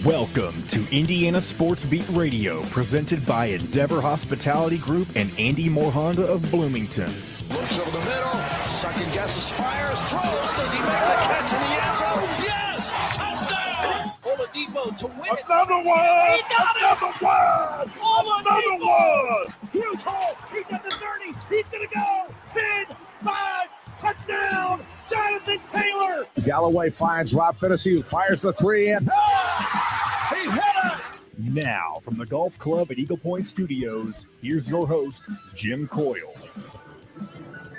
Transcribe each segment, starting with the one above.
Welcome to Indiana Sports Beat Radio, presented by Endeavor Hospitality Group and Andy Moore Honda of Bloomington. Looks over the middle, second guesses, fires, throws. Does he make the catch in the end zone? Yes! Touchdown! Oladipo to win it. Another one! He got Another it! one! Another one! Huge hole! He's at the 30! He's gonna go! 10, 5, touchdown! Jonathan Taylor! Galloway finds Rob Finnessy, who fires the three, and He hit it! Now, from the Golf Club at Eagle Point Studios, here's your host, Jim Coyle.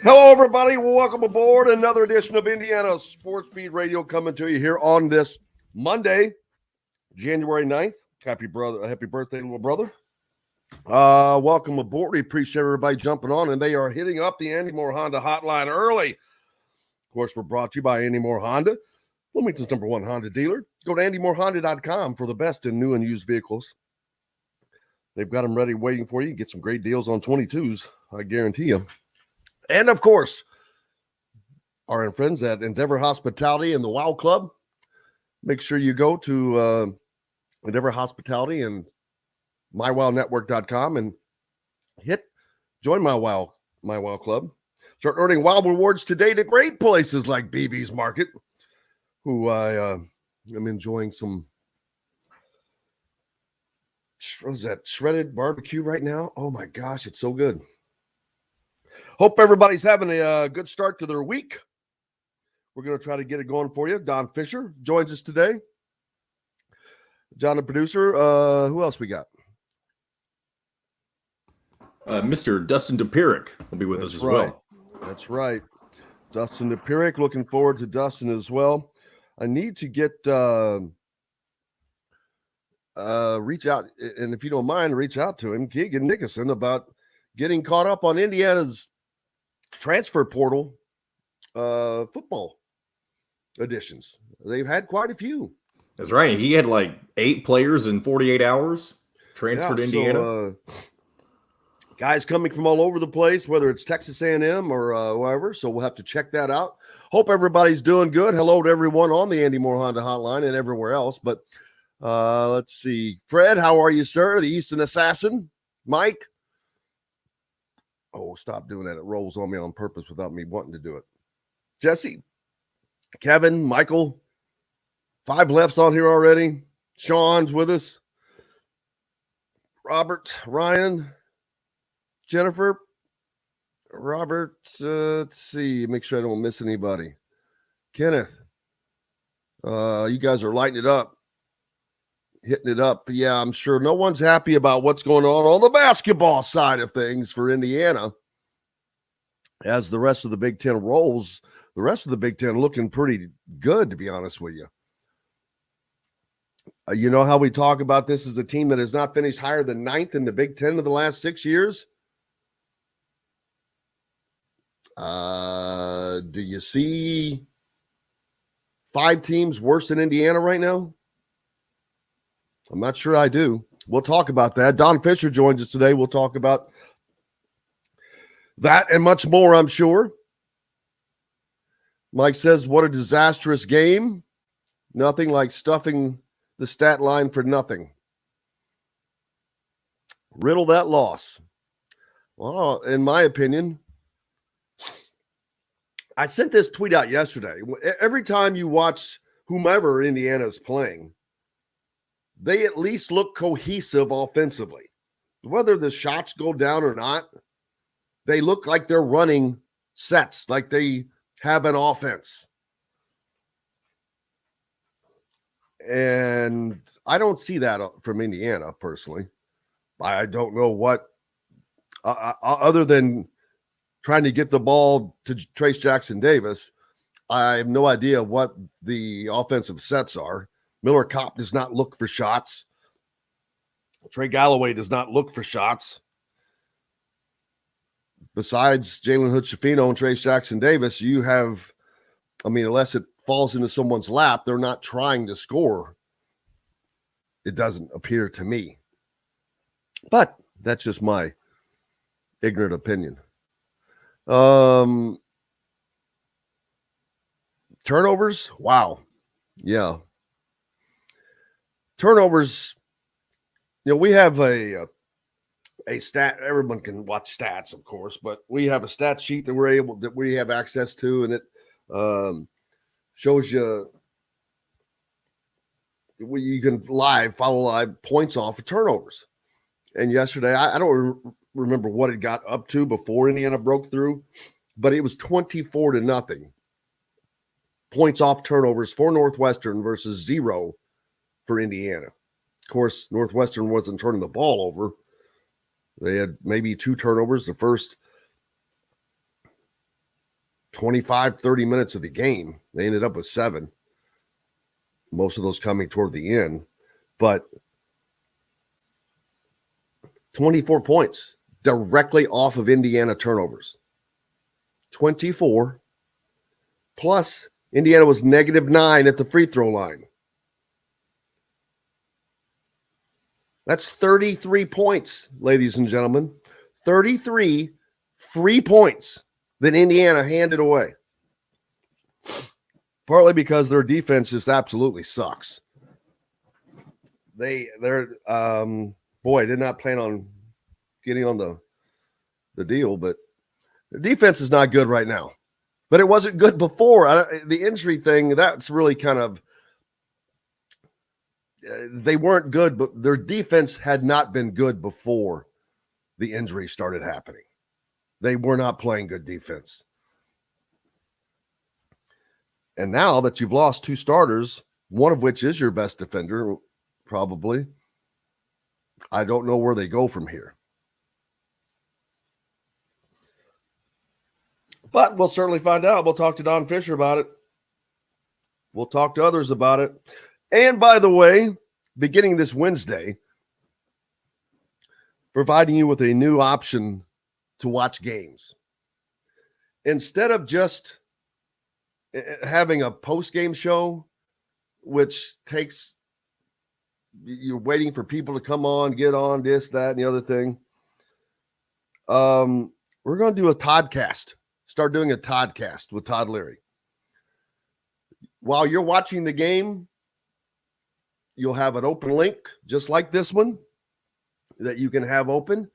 Hello, everybody. Welcome aboard another edition of Indiana Sports Beat Radio coming to you here on this Monday, January 9th. Happy birthday, little brother. Welcome aboard. We appreciate everybody jumping on, and they are hitting up the Andy Moore Honda hotline early. Of course, we're brought to you by Andy Moore Honda, Bloomington's #1 Honda dealer. Go to andymoorehonda.com for the best in new and used vehicles. They've got them ready waiting for you. Get some great deals on 22s, I guarantee you. And, of course, our friends at Endeavor Hospitality and the Wow Club. Make sure you go to Endeavor Hospitality and mywownetwork.com and join my Wow Club. Start earning Wow rewards today to great places like BB's Market, who I am enjoying some, what is that, shredded barbecue right now? Oh, my gosh, it's so good. Hope everybody's having a good start to their week. We're going to try to get it going for you. Don Fischer joins us today. John, the producer. Who else we got? Mr. Dustin Dopirak will be with us as well. That's right. Dustin Dopirak. Looking forward to Dustin as well. I need to get reach out, and if you don't mind, reach out to him, Keegan Nickerson, about getting caught up on Indiana's transfer portal football editions. They've had quite a few. That's right. He had like 8 players in 48 hours transferred to Indiana. So, guys coming from all over the place, whether it's Texas A&M or wherever. So we'll have to check that out. Hope everybody's doing good. Hello to everyone on the Andy Moore Honda hotline and everywhere else. But let's see. Fred, how are you, sir? The Easton Assassin. Mike. Oh, stop doing that. It rolls on me on purpose without me wanting to do it. Jesse, Kevin, Michael, 5 lefts on here already. Sean's with us. Robert, Ryan, Jennifer, Robert, let's see, make sure I don't miss anybody. Kenneth, you guys are lighting it up, hitting it up. Yeah, I'm sure no one's happy about what's going on the basketball side of things for Indiana. As the rest of the Big Ten rolls, the rest of the Big Ten looking pretty good, to be honest with you. You know how we talk about this as a team that has not finished higher than 9th in the Big Ten of the last 6 years? Do you see 5 teams worse than Indiana right now? I'm not sure I do. We'll talk about that. Don Fischer joins us today. We'll talk about that and much more, I'm sure. Mike says, what a disastrous game. Nothing like stuffing the stat line for nothing. Riddle that loss. Well, in my opinion, I sent this tweet out yesterday. Every time you watch whomever Indiana is playing, they at least look cohesive offensively. Whether the shots go down or not, they look like they're running sets, like they have an offense. And I don't see that from Indiana, personally. I don't know what, other than trying to get the ball to Trace Jackson Davis, I have no idea what the offensive sets are. Miller Kopp does not look for shots. Trey Galloway does not look for shots. Besides Jalen Hood-Schifino and Trace Jackson Davis, you have, unless it falls into someone's lap, they're not trying to score. It doesn't appear to me. But that's just my ignorant opinion. Turnovers? Wow. Yeah. turnovers, we have a stat. Everyone can watch stats, of course, but we have a stat sheet that we have access to, and it shows you you can follow live points off of turnovers. And yesterday, I don't remember what it got up to before Indiana broke through, but it was 24-0 points off turnovers for Northwestern versus 0 for Indiana. Of course, Northwestern wasn't turning the ball over. They had maybe 2 turnovers the first 25, 30 minutes of the game. They ended up with 7, most of those coming toward the end. But 24 points directly off of Indiana turnovers. 24 plus Indiana was -9 at the free throw line. That's 33 points, ladies and gentlemen. 33 free points that Indiana handed away. Partly because their defense just absolutely sucks. They're I did not plan on getting on the deal, but the defense is not good right now. But it wasn't good before. The injury thing, that's really kind of they weren't good, but their defense had not been good before the injuries started happening. They were not playing good defense. And now that you've lost 2 starters, one of which is your best defender, probably, I don't know where they go from here. But we'll certainly find out. We'll talk to Don Fischer about it. We'll talk to others about it. And by the way, beginning this Wednesday, providing you with a new option to watch games. Instead of just having a post-game show, which takes, you're waiting for people to come on, get on, this, that, and the other thing. We're going to do a Toddcast. Start doing a Toddcast with Todd Leary. While you're watching the game, you'll have an open link, just like this one, that you can have open,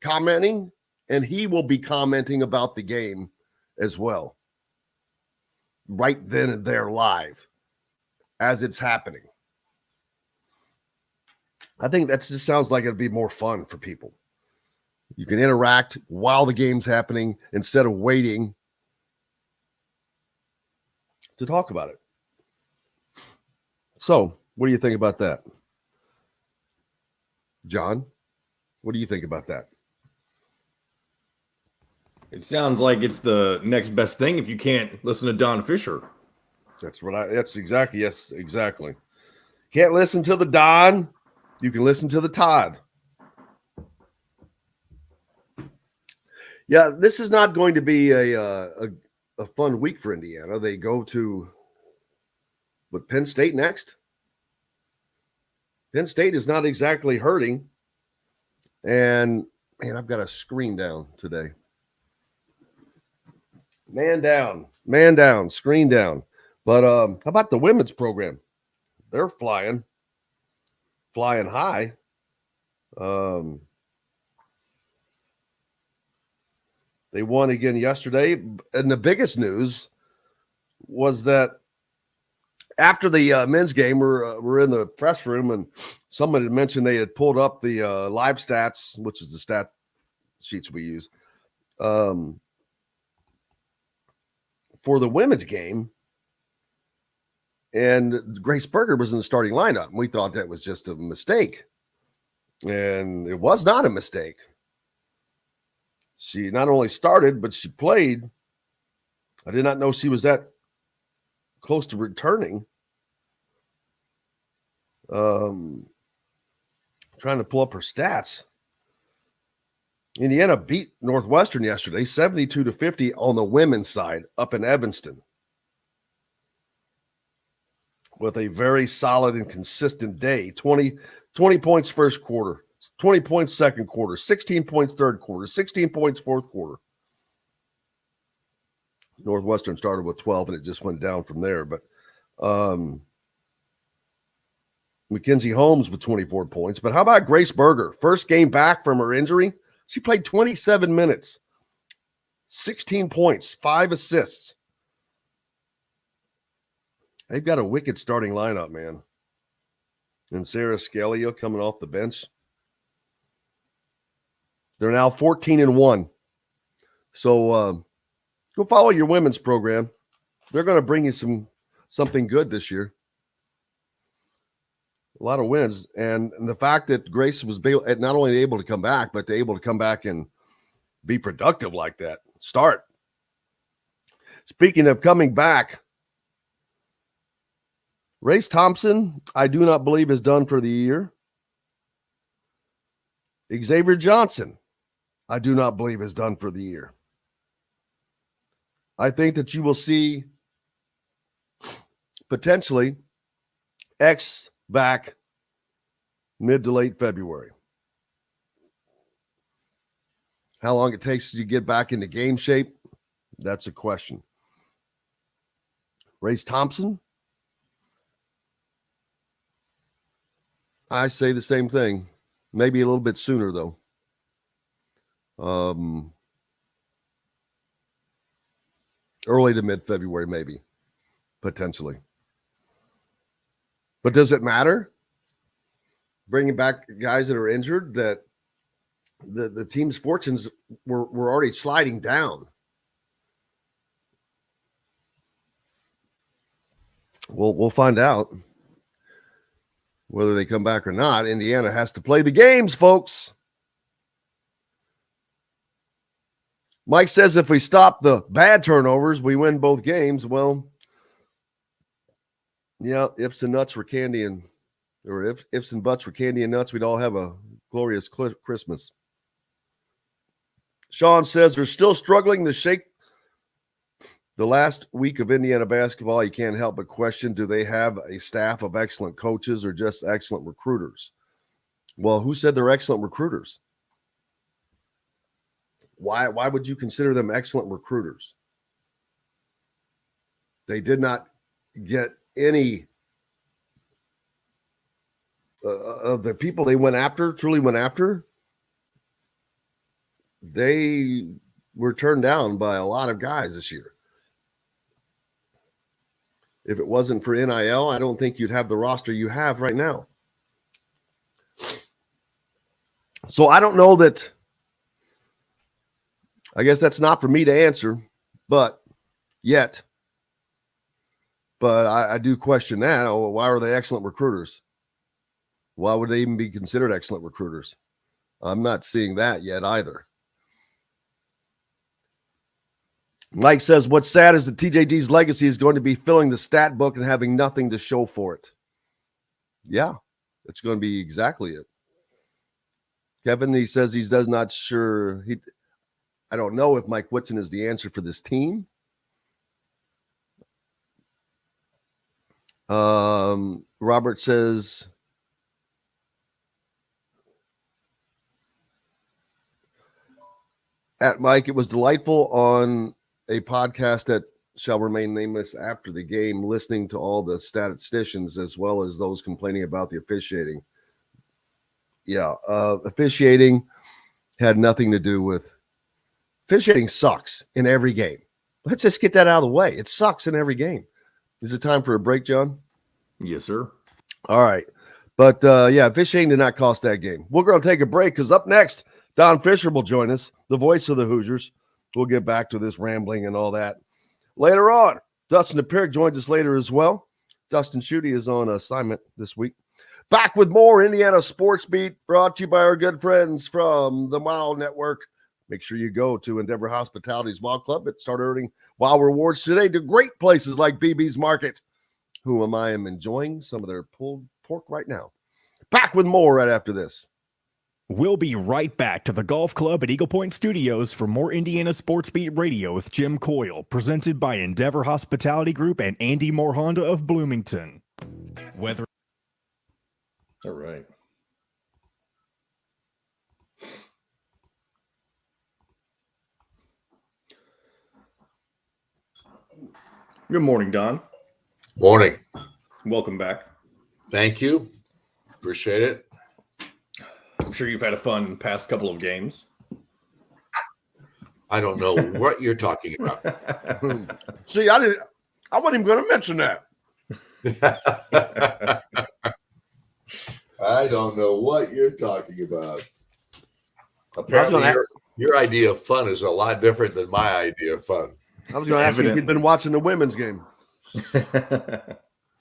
commenting, and he will be commenting about the game as well, right then and there live as it's happening. I think that just sounds like it'd be more fun for people. You can interact while the game's happening instead of waiting to talk about it. So, what do you think about that? John, what do you think about that? It sounds like it's the next best thing if you can't listen to Don Fischer. That's exactly, yes, exactly. Can't listen to the Don, you can listen to the Todd. Yeah, this is not going to be a fun week for Indiana. They go to Penn State next. Penn State is not exactly hurting. And, man, I've got a screen down today. Man down, screen down. But how about the women's program? They're flying high. They won again yesterday. And the biggest news was that after the men's game, we're in the press room, and someone had mentioned they had pulled up the live stats, which is the stat sheets we use, for the women's game. And Grace Berger was in the starting lineup. And we thought that was just a mistake. And it was not a mistake. She not only started, but she played. I did not know she was that close to returning. Trying to pull up her stats. Indiana beat Northwestern yesterday, 72-50 on the women's side up in Evanston, with a very solid and consistent day. 20 points first quarter, 20 points second quarter, 16 points third quarter, 16 points fourth quarter. Northwestern started with 12, and it just went down from there. But Mackenzie Holmes with 24 points. But how about Grace Berger? First game back from her injury. She played 27 minutes, 16 points, 5 assists. They've got a wicked starting lineup, man. And Sarah Scalio coming off the bench. They're now 14-1. So go follow your women's program. They're going to bring you something good this year. A lot of wins. And the fact that Grace was not only able to come back, but able to come back and be productive like that. Start. Speaking of coming back, Race Thompson, I do not believe is done for the year. Xavier Johnson, I do not believe is done for the year. I think that you will see potentially X back mid to late February. How long it takes to get back into game shape, that's a question. Race Thompson, I say the same thing. Maybe a little bit sooner, though. Early to mid-February, maybe, potentially. But does it matter? Bringing back guys that are injured, that the team's fortunes were already sliding down. We'll find out whether they come back or not. Indiana has to play the games, folks. Mike says if we stop the bad turnovers, we win both games. Well, yeah, ifs and buts were candy and nuts, we'd all have a glorious Christmas. Sean says they're still struggling to shake the last week of Indiana basketball. You can't help but question, do they have a staff of excellent coaches or just excellent recruiters? Well, who said they're excellent recruiters? Why would you consider them excellent recruiters? They did not get any of the people they truly went after. They were turned down by a lot of guys this year. If it wasn't for NIL, I don't think you'd have the roster you have right now. So I don't know that. I guess that's not for me to answer, but I do question that. Oh, why are they excellent recruiters? Why would they even be considered excellent recruiters? I'm not seeing that yet either. Mike says, what's sad is that TJD's legacy is going to be filling the stat book and having nothing to show for it. Yeah, it's going to be exactly it. Kevin, he says he does not sure. I don't know if Mike Whitson is the answer for this team. Robert says, at Mike, it was delightful on a podcast that shall remain nameless after the game, listening to all the statisticians as well as those complaining about the officiating. Yeah, officiating had nothing to do with. Officiating sucks in every game. Let's just get that out of the way. It sucks in every game. Is it time for a break, John? Yes, sir. All right. But, officiating did not cost that game. We're going to take a break because up next, Don Fischer will join us, the voice of the Hoosiers. We'll get back to this rambling and all that later on. Dustin Dopirak joins us later as well. Dustin Schutte is on assignment this week. Back with more Indiana Sports Beat, brought to you by our good friends from the Mile Network. Make sure you go to Endeavor Hospitality's Wild Club and start earning Wild Rewards today to great places like BB's Market. I am enjoying some of their pulled pork right now. Back with more right after this. We'll be right back to the Golf Club at Eagle Point Studios for more Indiana Sports Beat Radio with Jim Coyle, presented by Endeavor Hospitality Group and Andy Moore Honda of Bloomington. Weather. All right. Good morning, Don. Morning. Welcome back. Thank you. Appreciate it. I'm sure you've had a fun past couple of games. I don't know what you're talking about. See, I wasn't even going to mention that. I don't know what you're talking about. Apparently, your idea of fun is a lot different than my idea of fun. I was going to ask you if you'd been watching the women's game.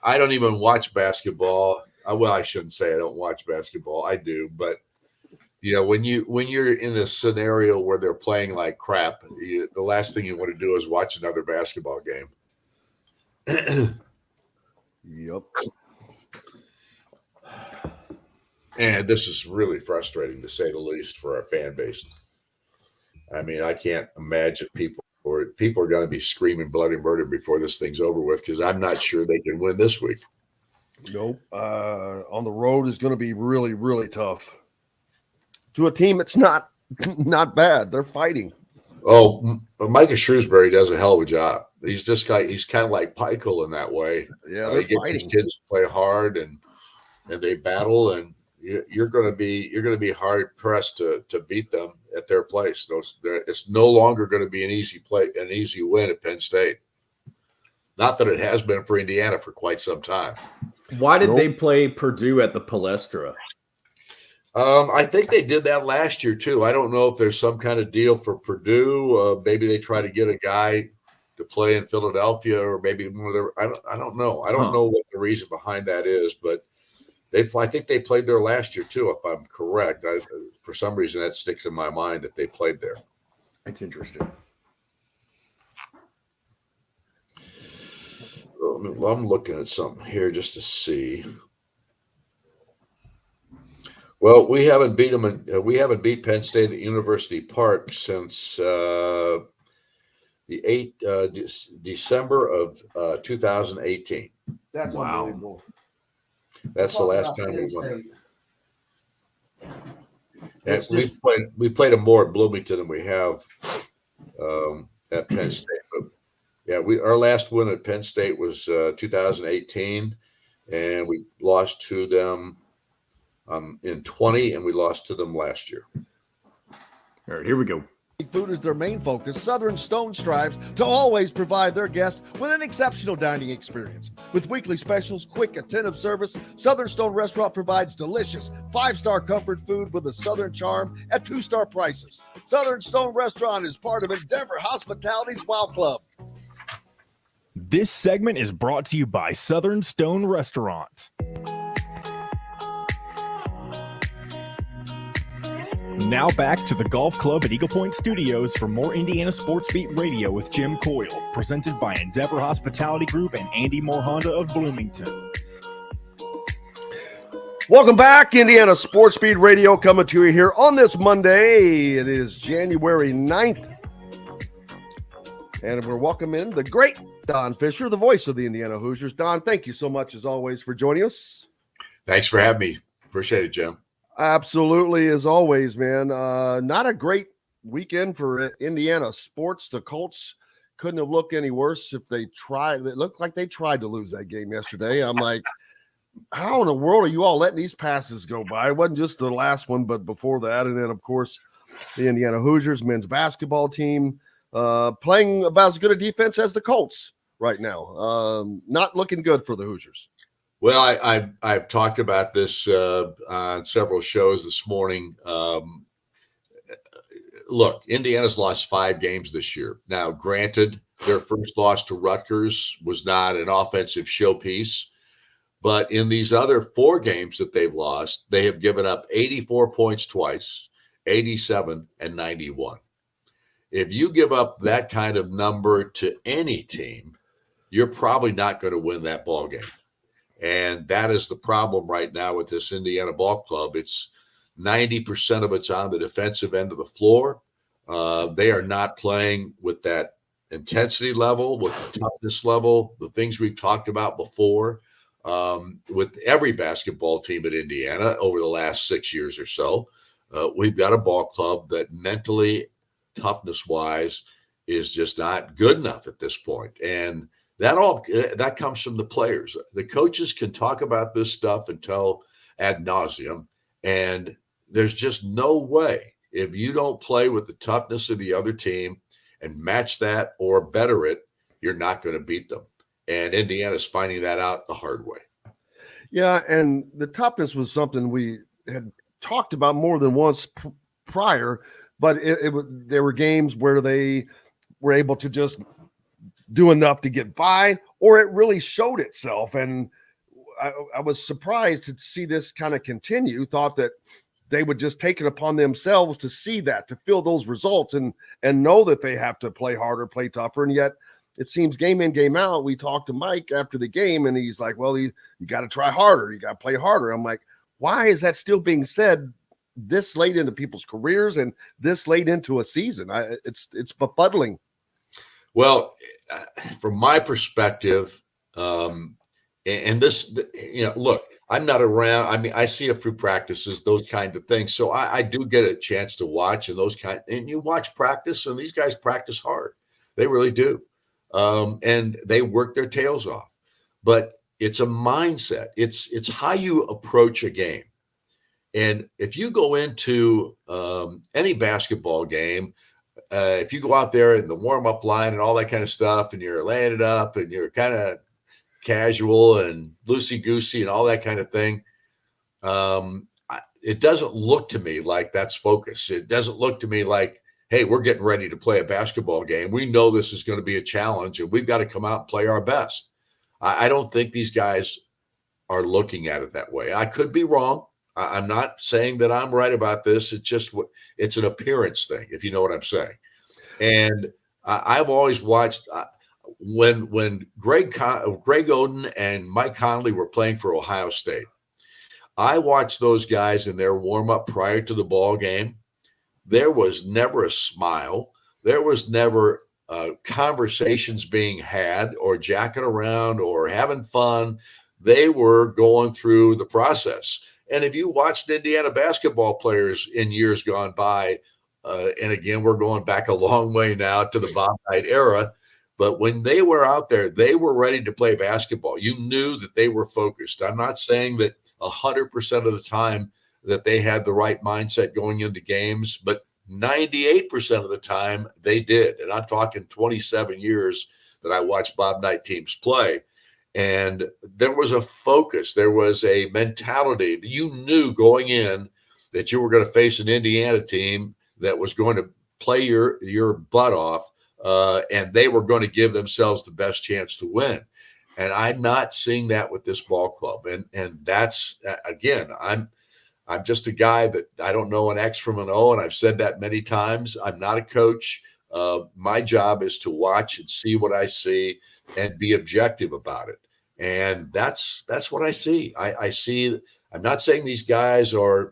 I don't even watch basketball. Well, I shouldn't say I don't watch basketball. I do, but when you're in a scenario where they're playing like crap, the last thing you want to do is watch another basketball game. Yep. And this is really frustrating, to say the least, for our fan base. I mean, I can't imagine people are going to be screaming bloody murder before this thing's over with, because I'm not sure they can win this week. Nope. On the road is going to be really, really tough. To a team that's not bad. They're fighting. Oh, Micah Shrewsbury does a hell of a job. He's kind of like Pikel in that way. Yeah, they're he gets fighting. his kids to play hard, and they battle, and you're going to be hard pressed to beat them at their place. It's no longer going to be an easy win at Penn State. Not that it has been for Indiana for quite some time. Why did they play Purdue at the Palestra? I think they did that last year too. I don't know if there's some kind of deal for Purdue. Maybe they try to get a guy to play in Philadelphia, or maybe I don't know. I don't know what the reason behind that is, but I think they played there last year too, if I'm correct. For some reason, that sticks in my mind that they played there. That's interesting. I'm looking at something here just to see. Well, we haven't beat them. We haven't beat Penn State at University Park since the 8th December of 2018. That's unbelievable. That's the last time we won it. And we played them more at Bloomington than we have at Penn State. But yeah, our last win at Penn State was 2018, and we lost to them in 20, and we lost to them last year. All right, here we go. Food is their main focus. Southern Stone strives to always provide their guests with an exceptional dining experience. With weekly specials, quick, attentive service, Southern Stone Restaurant provides delicious 5-star comfort food with a Southern charm at 2-star prices. Southern Stone Restaurant is part of Endeavor Hospitality's Wow Club. This segment is brought to you by Southern Stone Restaurant. Now back to the Golf Club at Eagle Point Studios for more Indiana Sports Beat Radio with Jim Coyle, presented by Endeavor Hospitality Group and Andy Moore Honda of Bloomington. Welcome back, Indiana Sports Beat Radio, coming to you here on this Monday. It is January 9th. And we're welcoming the great Don Fischer, the voice of the Indiana Hoosiers. Don, thank you so much, as always, for joining us. Thanks for having me. Appreciate it, Jim. Absolutely, as always, man. Not a great weekend for Indiana sports. The Colts couldn't have looked any worse if they tried. It looked like they tried to lose that game yesterday. I'm like, how in the world are you all letting these passes go by? It wasn't just the last one, but before that. And then, of course, the Indiana Hoosiers men's basketball team playing about as good a defense as the Colts right now. Not looking good for the Hoosiers. Well, I've talked about this on several shows this morning. Look, Indiana's lost 5 games this year. Now, granted, their first loss to Rutgers was not an offensive showpiece, but in these other 4 games that they've lost, they have given up 84 points twice, 87 and 91. If you give up that kind of number to any team, you're probably not going to win that ball game. And that is the problem right now with this Indiana ball club. It's 90% of it's on the defensive end of the floor. They are not playing with that intensity level, with the toughness level, the things we've talked about before with every basketball team at Indiana over the last 6 years or so. We've got a ball club that mentally, toughness-wise, is just not good enough at this point. And that comes from the players. The coaches can talk about this stuff until ad nauseum. And there's just no way, if you don't play with the toughness of the other team and match that or better it, you're not going to beat them. And Indiana's finding that out the hard way. Yeah, and the toughness was something we had talked about more than once prior, but there were games where they were able to just do enough to get by, or it really showed itself. And I was surprised to see this kind of continue, thought that they would just take it upon themselves to see that, to feel those results and know that they have to play harder, play tougher. And yet it seems game in, game out, we talked to Mike after the game and he's like, well, you got to try harder. You got to play harder. I'm like, why is that still being said this late into people's careers and this late into a season? It's befuddling. Well, from my perspective, and this, look, I'm not around. I mean, I see a few practices, those kind of things. So I do get a chance to watch and and you watch practice, and these guys practice hard. They really do. And they work their tails off. But it's a mindset. It's how you approach a game. And if you go into any basketball game, if you go out there in the warm-up line and all that kind of stuff, and you're laying it up and you're kind of casual and loosey-goosey and all that kind of thing, it doesn't look to me like that's focus. It doesn't look to me like, hey, we're getting ready to play a basketball game. We know this is going to be a challenge, and we've got to come out and play our best. I don't think these guys are looking at it that way. I could be wrong. I'm not saying that I'm right about this. It's an appearance thing, if you know what I'm saying. And I've always watched when Greg Oden and Mike Conley were playing for Ohio State. I watched those guys in their warm-up prior to the ball game. There was never a smile. There was never conversations being had or jacking around or having fun. They were going through the process. And if you watched Indiana basketball players in years gone by, and again, we're going back a long way now to the Bob Knight era, but when they were out there, they were ready to play basketball. You knew that they were focused. I'm not saying that 100% of the time that they had the right mindset going into games, but 98% of the time they did. And I'm talking 27 years that I watched Bob Knight teams play. And there was a focus. There was a mentality. You knew going in that you were going to face an Indiana team that was going to play your butt off, and they were going to give themselves the best chance to win. And I'm not seeing that with this ball club. And that's, again, I'm just a guy that I don't know an X from an O, and I've said that many times. I'm not a coach. My job is to watch and see what I see and be objective about it. And that's what I see. I see. I'm not saying these guys are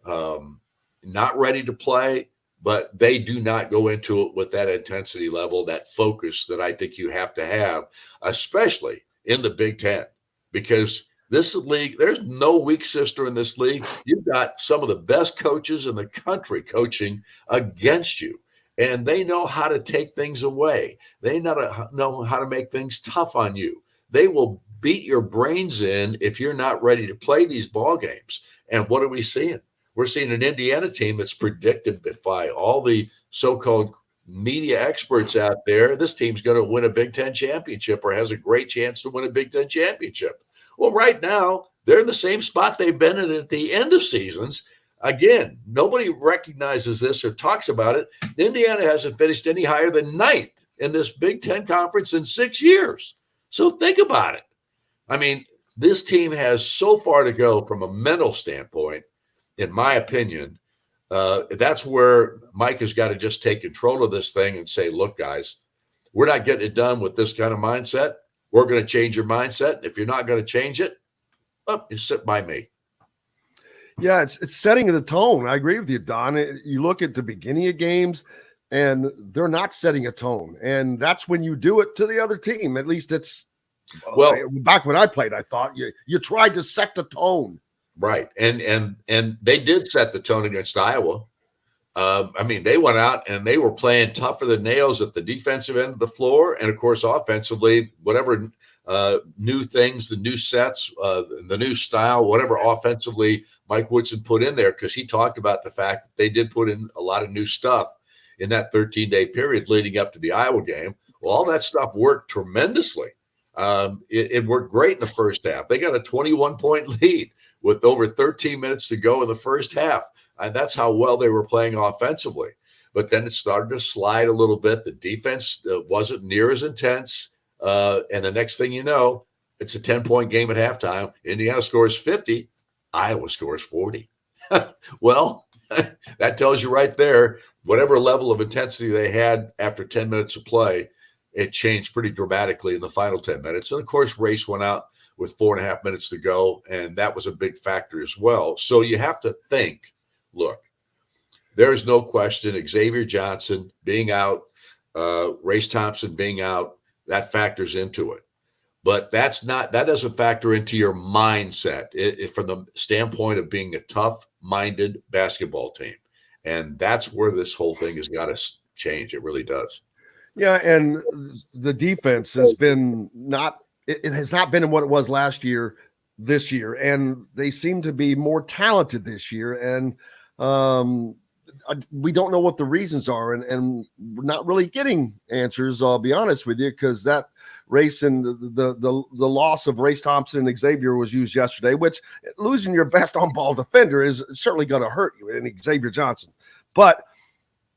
not ready to play, but they do not go into it with that intensity level, that focus that I think you have to have, especially in the Big Ten, because this league, there's no weak sister in this league. You've got some of the best coaches in the country coaching against you, and they know how to take things away. They know how to make things tough on you. They will beat your brains in if you're not ready to play these ball games. And what are we seeing? We're seeing an Indiana team that's predicted by all the so-called media experts out there. This team's going to win a Big Ten championship or has a great chance to win a Big Ten championship. Well, right now, they're in the same spot they've been in at the end of seasons. Again, nobody recognizes this or talks about it. Indiana hasn't finished any higher than ninth in this Big Ten conference in 6 years. So think about it. I mean, this team has so far to go from a mental standpoint, in my opinion. That's where Mike has got to just take control of this thing and say, look, guys, we're not getting it done with this kind of mindset. We're going to change your mindset. If you're not going to change it, you sit by me. Yeah, it's setting the tone. I agree with you, Don. You look at the beginning of games, and they're not setting a tone. And that's when you do it to the other team. At least it's back when I played, I thought you tried to set the tone. Right. And they did set the tone against Iowa. I mean, they went out and they were playing tougher than nails at the defensive end of the floor. And of course, offensively, whatever new things, the new sets, the new style, whatever offensively Mike Woodson put in there, because he talked about the fact that they did put in a lot of new stuff in that 13-day period leading up to the Iowa game. Well, all that stuff worked tremendously. It worked great in the first half. They got a 21-point lead with over 13 minutes to go in the first half. And that's how well they were playing offensively. But then it started to slide a little bit. The defense wasn't near as intense. And the next thing you know, it's a 10-point game at halftime. Indiana scores 50. Iowa scores 40. Well, that tells you right there, whatever level of intensity they had after 10 minutes of play, it changed pretty dramatically in the final 10 minutes. And, of course, Race went out with 4.5 minutes to go, and that was a big factor as well. So you have to think, look, there is no question Xavier Johnson being out, Race Thompson being out, that factors into it. But that doesn't factor into your mindset from the standpoint of being a tough-minded basketball team. And that's where this whole thing has got to change. It really does. Yeah, and the defense has been it has not been what it was last year, this year, and they seem to be more talented this year. And we don't know what the reasons are, and we're not really getting answers. I'll be honest with you, because that race and the loss of Race Thompson and Xavier was used yesterday. Which losing your best on-ball defender is certainly going to hurt you, and Xavier Johnson, but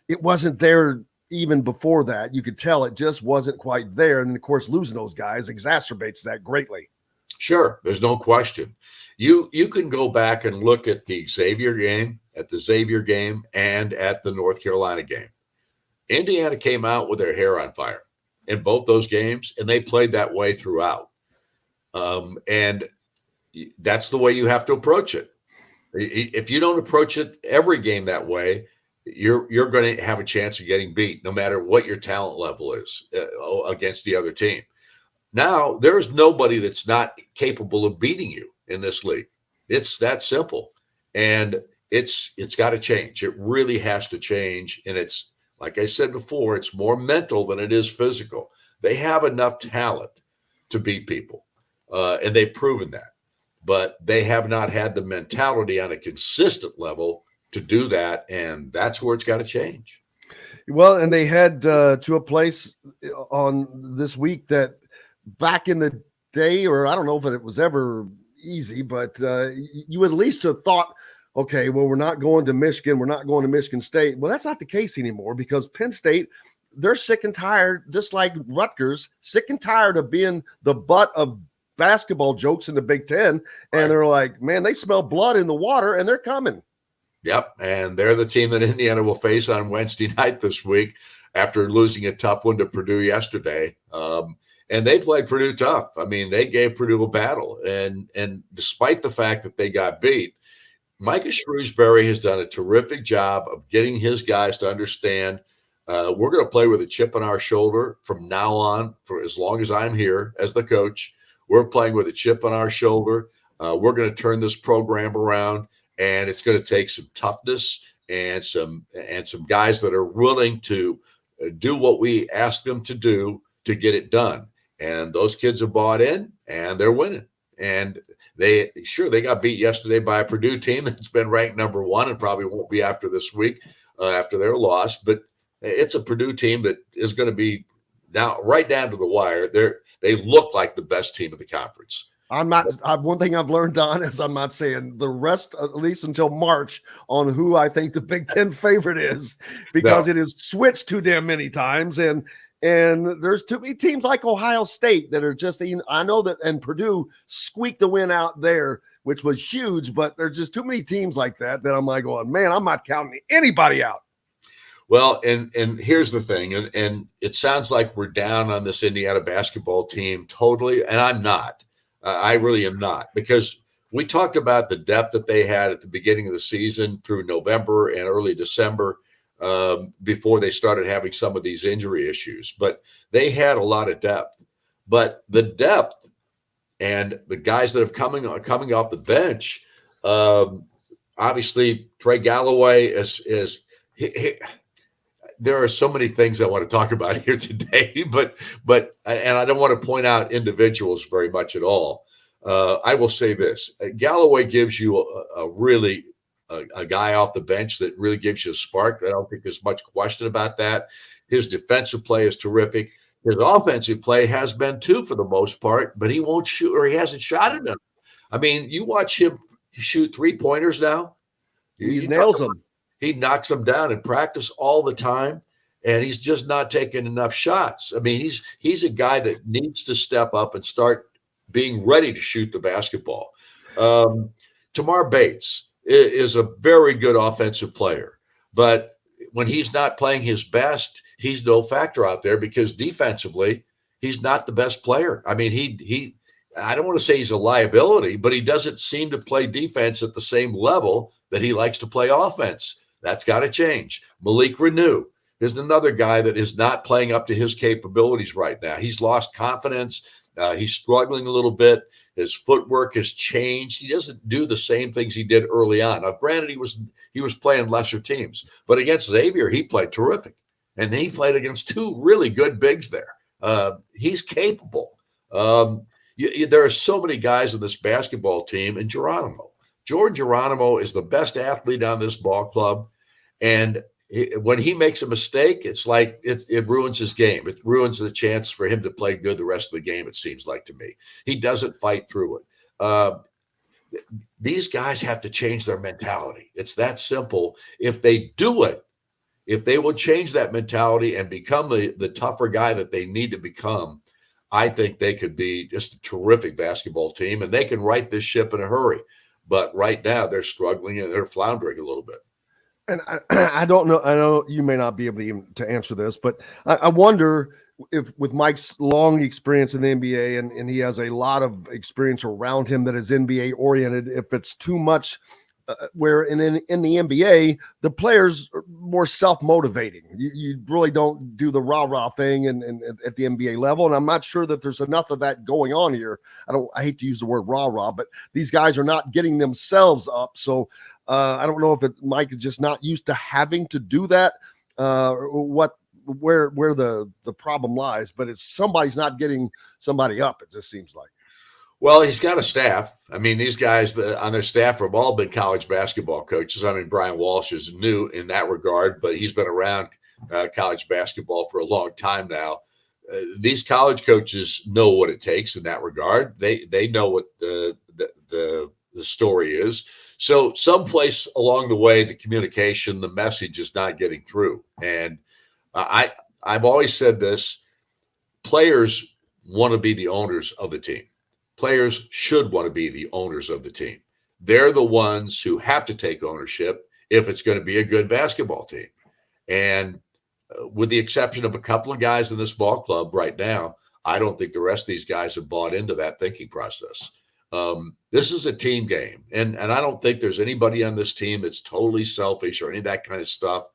it wasn't there. Even before that, you could tell it just wasn't quite there. And of course, losing those guys exacerbates that greatly. Sure. There's no question. You can go back and look at the Xavier game, and at the North Carolina game. Indiana came out with their hair on fire in both those games, and they played that way throughout. And that's the way you have to approach it. If you don't approach it every game that way, you're going to have a chance of getting beat no matter what your talent level is against the other team. Now, there's nobody that's not capable of beating you in this league. It's that simple. And it's got to change. It really has to change. And it's, like I said before, it's more mental than it is physical. They have enough talent to beat people, and they've proven that. But they have not had the mentality on a consistent level to do that, and that's where it's got to change. Well, and they had to a place on this week that back in the day, or I don't know if it was ever easy, but you at least have thought, okay, well, we're not going to Michigan. We're not going to Michigan State. Well, that's not the case anymore, because Penn State, they're sick and tired, just like Rutgers, sick and tired of being the butt of basketball jokes in the Big Ten. And they're like, man, they smell blood in the water, and they're coming. Yep, and they're the team that Indiana will face on Wednesday night this week after losing a tough one to Purdue yesterday. And they played Purdue tough. I mean, they gave Purdue a battle. And despite the fact that they got beat, Micah Shrewsbury has done a terrific job of getting his guys to understand we're going to play with a chip on our shoulder from now on for as long as I'm here as the coach. We're playing with a chip on our shoulder. We're going to turn this program around. And it's going to take some toughness and some guys that are willing to do what we ask them to do to get it done. And those kids have bought in, and they're winning. And they got beat yesterday by a Purdue team that's been ranked number 1 and probably won't be after this week after their loss. But it's a Purdue team that is going to be now right down to the wire. They look like the best team in the conference. One thing I've learned, Don, is I'm not saying the rest, at least until March, on who I think the Big Ten favorite is, because it has switched too damn many times. And there's too many teams like Ohio State that are just, I know that, and Purdue squeaked a win out there, which was huge, but there's just too many teams like that I'm like going, man, I'm not counting anybody out. Well, and here's the thing, and it sounds like we're down on this Indiana basketball team totally, and I'm not. I really am not, because we talked about the depth that they had at the beginning of the season through November and early December before they started having some of these injury issues. But they had a lot of depth. But the depth and the guys that have coming off the bench, obviously Trey Galloway is there are so many things I want to talk about here today, but I don't want to point out individuals very much at all. I will say this: Galloway gives you a guy off the bench that really gives you a spark. I don't think there's much question about that. His defensive play is terrific. His offensive play has been too, for the most part, but he won't shoot, or he hasn't shot it enough. I mean, you watch him shoot 3-pointers now. He nails them. He knocks them down in practice all the time, and he's just not taking enough shots. I mean, he's a guy that needs to step up and start being ready to shoot the basketball. Tamar Bates is a very good offensive player, but when he's not playing his best, he's no factor out there because defensively, he's not the best player. I mean, I don't want to say he's a liability, but he doesn't seem to play defense at the same level that he likes to play offense. That's got to change. Malik Renew is another guy that is not playing up to his capabilities right now. He's lost confidence. He's struggling a little bit. His footwork has changed. He doesn't do the same things he did early on. Now, granted, he was playing lesser teams, but against Xavier, he played terrific. And he played against two really good bigs there. He's capable. There are so many guys in this basketball team, and Jordan Geronimo is the best athlete on this ball club. And when he makes a mistake, it's like it ruins his game. It ruins the chance for him to play good the rest of the game, it seems like to me. He doesn't fight through it. These guys have to change their mentality. It's that simple. If they do it, if they will change that mentality and become the tougher guy that they need to become, I think they could be just a terrific basketball team, and they can right this ship in a hurry. But right now they're struggling and they're floundering a little bit. And I don't know. I know you may not be able to answer this, but I wonder if, with Mike's long experience in the NBA, and he has a lot of experience around him that is NBA oriented, if it's too much where in the NBA, the players are more self-motivating. You really don't do the rah-rah thing and at the NBA level. And I'm not sure that there's enough of that going on here. I hate to use the word rah-rah, but these guys are not getting themselves up. So I don't know if Mike is just not used to having to do that, where the problem lies, but it's somebody's not getting somebody up. It just seems like. Well, he's got a staff. I mean, these guys on their staff have all been college basketball coaches. I mean, Brian Walsh is new in that regard, but he's been around college basketball for a long time now. These college coaches know what it takes in that regard. They know what the story is. So someplace along the way, the communication, the message is not getting through. And I've always said this: players want to be the owners of the team. Players should want to be the owners of the team. They're the ones who have to take ownership if it's going to be a good basketball team. And with the exception of a couple of guys in this ball club right now, I don't think the rest of these guys have bought into that thinking process. This is a team game. And I don't think there's anybody on this team that's totally selfish or any of that kind of stuff.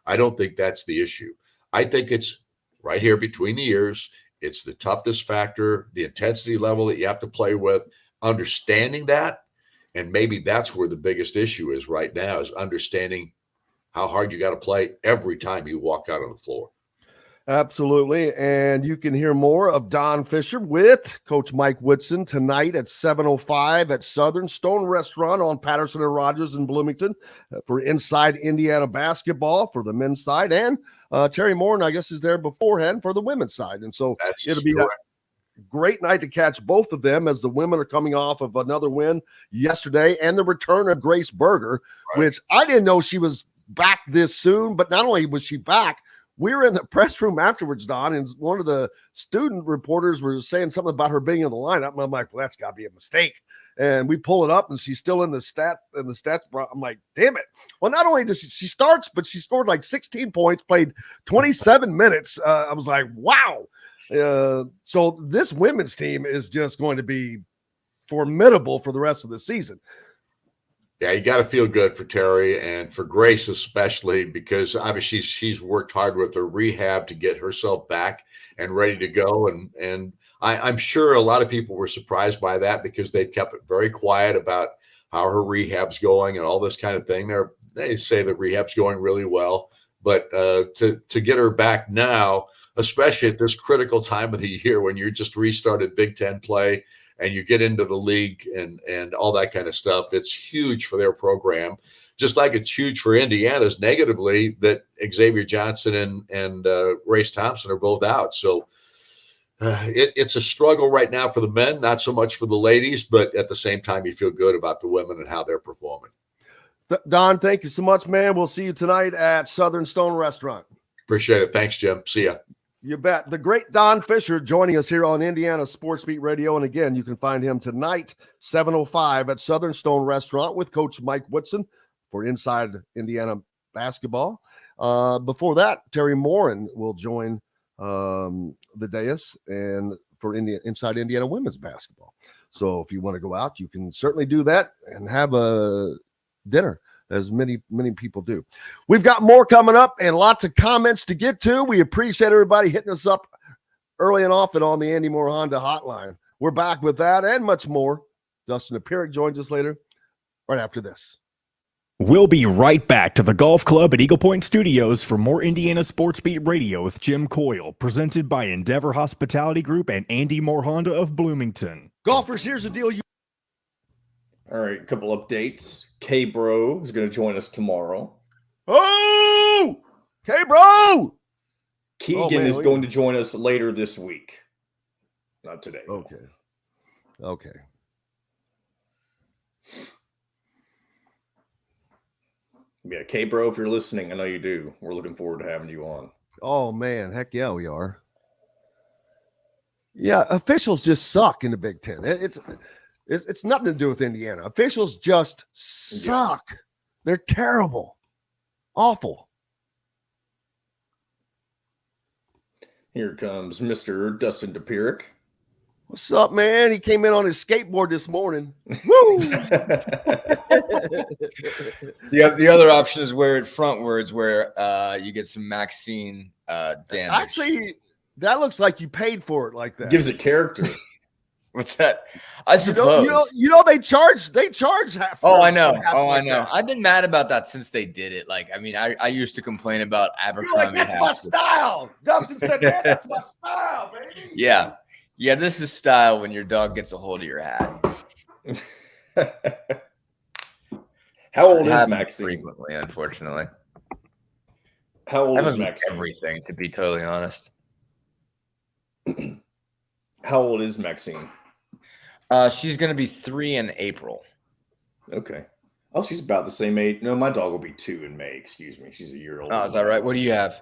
I don't think that's the issue. I think it's right here between the ears. It's the toughness factor, the intensity level that you have to play with, understanding that. And maybe that's where the biggest issue is right now, is understanding how hard you got to play every time you walk out on the floor. Absolutely. And you can hear more of Don Fischer with Coach Mike Woodson tonight at 7:05 at Southern Stone Restaurant on Patterson and Rogers in Bloomington for Inside Indiana Basketball for the men's side. And Terry Moore, I guess, is there beforehand for the women's side. And so it'll be a great night to catch both of them, as the women are coming off of another win yesterday and the return of Grace Berger, which I didn't know she was back this soon. But not only was she back, we were in the press room afterwards, Don, and one of the student reporters was saying something about her being in the lineup. And I'm like, well, that's got to be a mistake. And we pull it up, and she's still in the stats. I'm like, damn it. Well, not only does she starts, but she scored like 16 points, played 27 minutes. I was like, wow. So this women's team is just going to be formidable for the rest of the season. Yeah, you got to feel good for Terry and for Grace especially, because obviously she's worked hard with her rehab to get herself back and ready to go. And I'm sure a lot of people were surprised by that, because they've kept it very quiet about how her rehab's going and all this kind of thing. They say that rehab's going really well, But to get her back now, especially at this critical time of the year when you're just restarted Big Ten play and you get into the league and all that kind of stuff, it's huge for their program. Just like it's huge for Indiana's negatively that Xavier Johnson and Race Thompson are both out. So it's a struggle right now for the men, not so much for the ladies, but at the same time, you feel good about the women and how they're performing. Don, thank you so much, man. We'll see you tonight at Southern Stone Restaurant. Appreciate it. Thanks, Jim. See ya. You bet. The great Don Fischer joining us here on Indiana Sports Beat Radio. And again, you can find him tonight, 7:05 at Southern Stone Restaurant with Coach Mike Woodson for Inside Indiana Basketball. Before that, Terry Morin will join the dais and for Inside Indiana Women's Basketball. So if you want to go out, you can certainly do that and have a dinner, as many people do. We've got more coming up and lots of comments to get to. We appreciate everybody hitting us up early and often on the Andy Moore Honda hotline. We're back with that and much more. Dustin Dopirak joins us later, right after this. We'll be right back to the Golf Club at Eagle Point Studios for more Indiana Sports Beat Radio with Jim Coyle, presented by Endeavor Hospitality Group and Andy Moore Honda of Bloomington. Golfers, here's the deal. All right, a couple updates. K-Bro is going to join us tomorrow. Oh! Hey, bro! Keegan is going to join us later this week. Not today. Okay. Yeah, K-Bro, if you're listening, I know you do. We're looking forward to having you on. Oh, man. Heck yeah, we are. Yeah, officials just suck in the Big Ten. It's nothing to do with Indiana. Officials just suck. They're terrible. Awful. Here comes Mr. Dustin Dopirak. What's up, man? He came in on his skateboard this morning. Woo! The other option is wear it frontwards, where you get some Maxine damage. Actually, that looks like you paid for it like that. Gives it character. What's that? I suppose. You know they charge half. I know. I've been mad about that since they did it. Like, I mean, I used to complain about Abercrombie. You're like, that's my style. Dustin said, man, that's my style, baby. Yeah, this is style when your dog gets a hold of your hat. How old is Maxine? Frequently, unfortunately. How old is Maxine? Maxine? Everything, to be totally honest. How old is Maxine? She's going to be 3 in April. Okay. Oh, she's about the same age. No, my dog will be 2 in May. Excuse me. She's a year old. Oh, is that right? What do you have?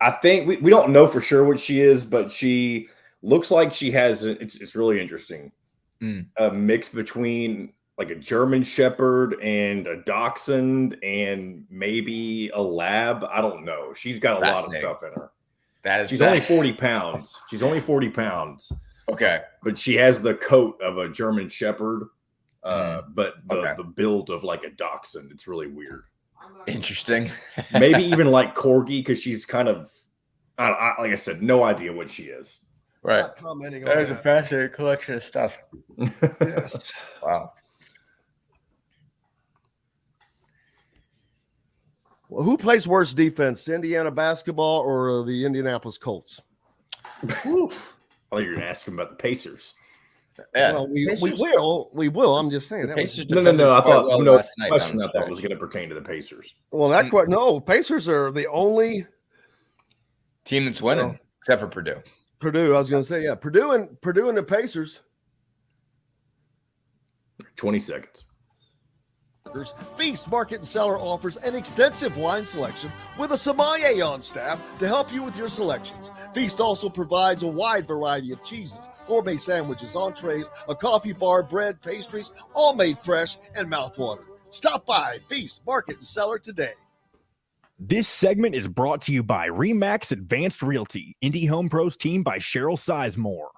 I think we don't know for sure what she is, but she looks like she has. It's really interesting. A mix between like a German Shepherd and a Dachshund and maybe a Lab. I don't know. She's got a lot of stuff in her. She's only 40 pounds. She's only 40 pounds. Okay. But she has the coat of a German Shepherd, but the build of like a Dachshund. It's really weird. Interesting. Maybe even like Corgi, because she's kind of, like I said, no idea what she is. Right. That is a fascinating collection of stuff. Yes. Wow. Well, who plays worse defense, Indiana basketball or the Indianapolis Colts? I thought you were going to ask him about the Pacers. Yeah. Well, we will. I'm just saying. No. I thought question I thought was going to pertain to the Pacers. Well, Pacers are the only team that's winning, except for Purdue. Purdue, I was going to say, yeah, Purdue and the Pacers. 20 seconds. Feast Market and Cellar offers an extensive wine selection with a sommelier on staff to help you with your selections. Feast also provides a wide variety of cheeses, gourmet sandwiches, entrees, a coffee bar, bread, pastries, all made fresh and mouthwatering. Stop by Feast Market and Cellar today. This segment is brought to you by Remax Advanced Realty, Indy Home Pros team by Cheryl Sizemore.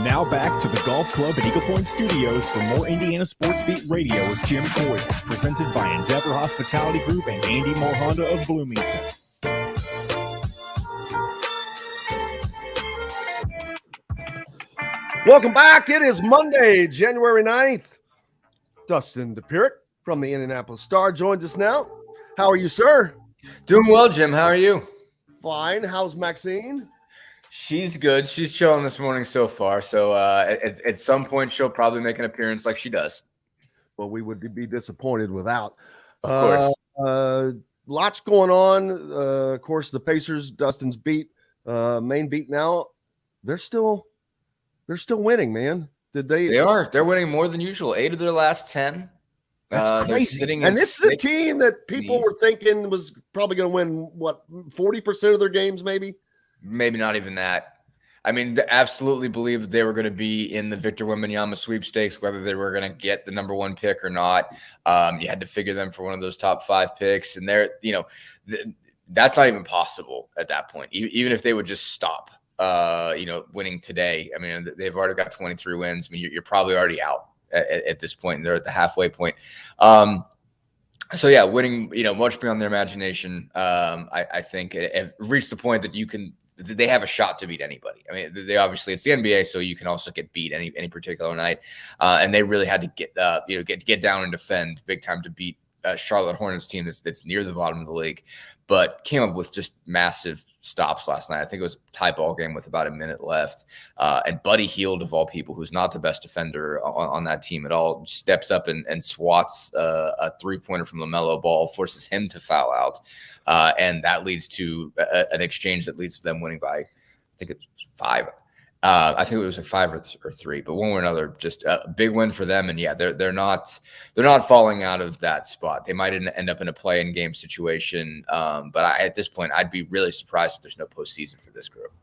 Now back to the Golf Club at Eagle Point Studios for more Indiana Sports Beat Radio with Jim Coyle, presented by Endeavor Hospitality Group and Andy Moore Honda of Bloomington. Welcome back. It is Monday, January 9th. Dustin Dopirak from the Indianapolis Star joins us now. How are you, sir? Doing well, Jim. How are you? Fine. How's Maxine? She's good. She's chilling this morning so far. So at some point, she'll probably make an appearance like she does. Well, we would be disappointed without. Of course. Lots going on. Of course, the Pacers, Dustin's main beat now. They're still winning, man. They are. They're winning more than usual. 8 of their last 10. That's crazy. And this is a team that people were thinking was probably going to win, 40% of their games, maybe? Maybe not even that. I mean, they absolutely believed they were going to be in the Victor Wembanyama sweepstakes, whether they were going to get the number 1 pick or not. You had to figure them for one of those top 5 picks. And that's not even possible at that point, even if they would just stop, winning today. I mean, they've already got 23 wins. I mean, you're probably already out at this point. They're at the halfway point. So yeah, winning, much beyond their imagination. I think it reached the point that they have a shot to beat anybody. I mean, they obviously, it's the NBA, so you can also get beat any particular night. And they really had to get down and defend big time to beat Charlotte Hornets team that's near the bottom of the league, but came up with just massive stops last night. I think it was a tie ball game with about a minute left. And Buddy Hield, of all people, who's not the best defender on that team at all, steps up and swats a 3-pointer from LaMelo Ball, forces him to foul out. And that leads to an exchange that leads to them winning by, I think it's 5. I think it was like 5 or 3, but one way or another, just a big win for them. And yeah, they're not falling out of that spot. They might end up in a play-in game situation, but at this point, I'd be really surprised if there's no postseason for this group.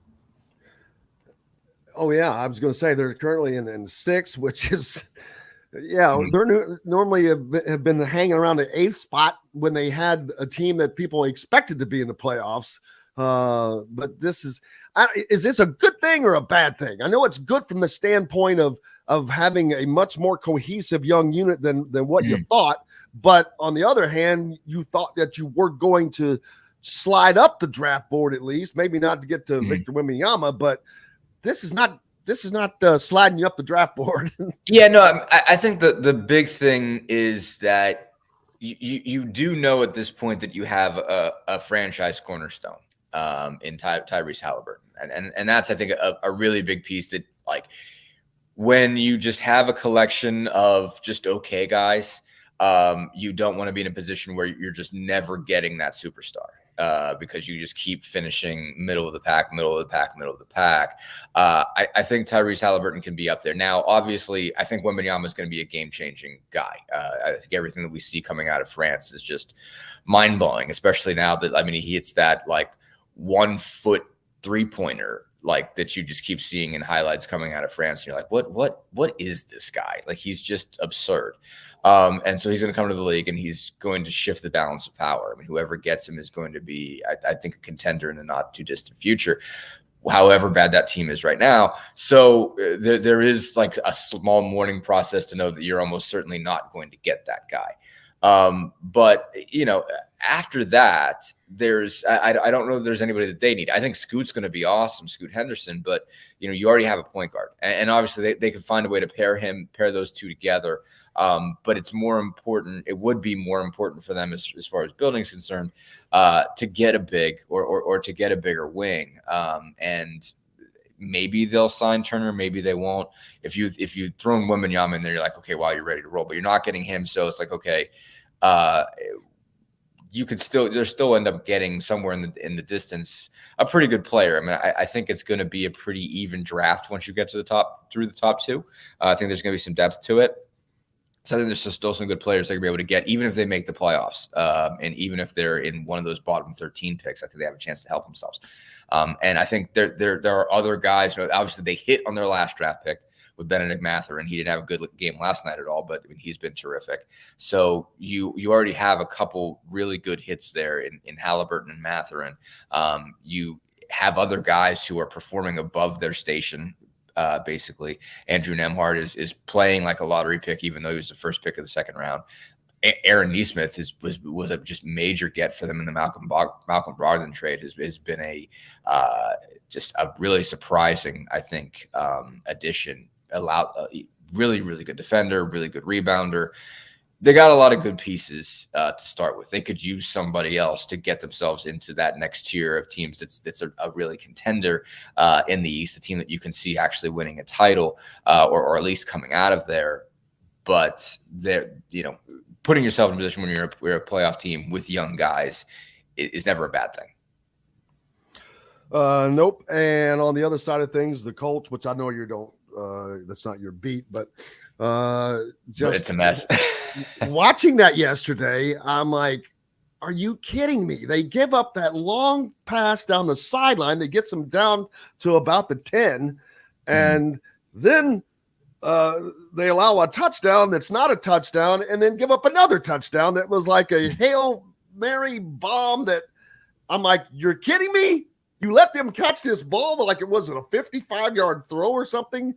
Oh yeah, I was going to say they're currently in 6th, which is they're normally have been hanging around the 8th spot when they had a team that people expected to be in the playoffs. But this is this a good thing or a bad thing? I know it's good from the standpoint of having a much more cohesive young unit than what you thought. But on the other hand, you thought that you were going to slide up the draft board at least, maybe not to get to Victor Wembanyama, but this is not sliding you up the draft board. Yeah, no, I think the big thing is that you do know at this point that you have a franchise cornerstone in Tyrese Halliburton. And that's, I think, a really big piece that, like, when you just have a collection of just okay guys, you don't want to be in a position where you're just never getting that superstar. Because you just keep finishing middle of the pack. I think Tyrese Halliburton can be up there. Now, obviously, I think Wembanyama is going to be a game-changing guy. I think everything that we see coming out of France is just mind-blowing, especially now that, I mean, he hits that, like, 1-foot 3-pointer, like, that you just keep seeing in highlights coming out of France. And you're like, what is this guy? Like, he's just absurd. And so he's going to come to the league and he's going to shift the balance of power. I mean, whoever gets him is going to be, I think, a contender in the not too distant future, however bad that team is right now. So there is like a small mourning process to know that you're almost certainly not going to get that guy. But after that, I don't know if there's anybody that they need. I think Scoot's going to be awesome, Scoot Henderson, but you already have a point guard, and obviously they could find a way to pair those two together. But it's more important. It would be more important for them as far as building is concerned, to get a big or to get a bigger wing. And maybe they'll sign Turner, maybe they won't. If you throw in Wembanyama in there, you're like, okay, wow, you're ready to roll, but you're not getting him. So it's like, okay, you could still end up getting somewhere in the distance a pretty good player. I mean, I think it's going to be a pretty even draft once you get to through the top 2. I think there's going to be some depth to it. So I think there's still some good players they're going to be able to get, even if they make the playoffs, and even if they're in one of those bottom 13 picks. I think they have a chance to help themselves. And I think there are other guys. Obviously, they hit on their last draft pick with Benedict Mathurin. He didn't have a good game last night at all, but I mean, he's been terrific. So you already have a couple really good hits there in Halliburton and Mathurin. You have other guys who are performing above their station. Basically, Andrew Nembhard is playing like a lottery pick, even though he was the first pick of the second round. Aaron Nesmith was a just major get for them in the Malcolm Brogdon trade. Has been just a really surprising, I think, addition. really, really good defender, really good rebounder. They got a lot of good pieces to start with. They could use somebody else to get themselves into that next tier of teams that's a really contender in the East, a team that you can see actually winning a title or at least coming out of there. But they're, putting yourself in a position when you're a playoff team with young guys is never a bad thing. Nope. And on the other side of things, the Colts, which I know you don't, that's not your beat, but but it's a mess. Watching that yesterday, I'm like, are you kidding me? They give up that long pass down the sideline that gets them down to about the 10, and then they allow a touchdown that's not a touchdown, and then give up another touchdown that was like a Hail Mary bomb that I'm like, you're kidding me? You let them catch this ball like it wasn't a 55-yard throw or something.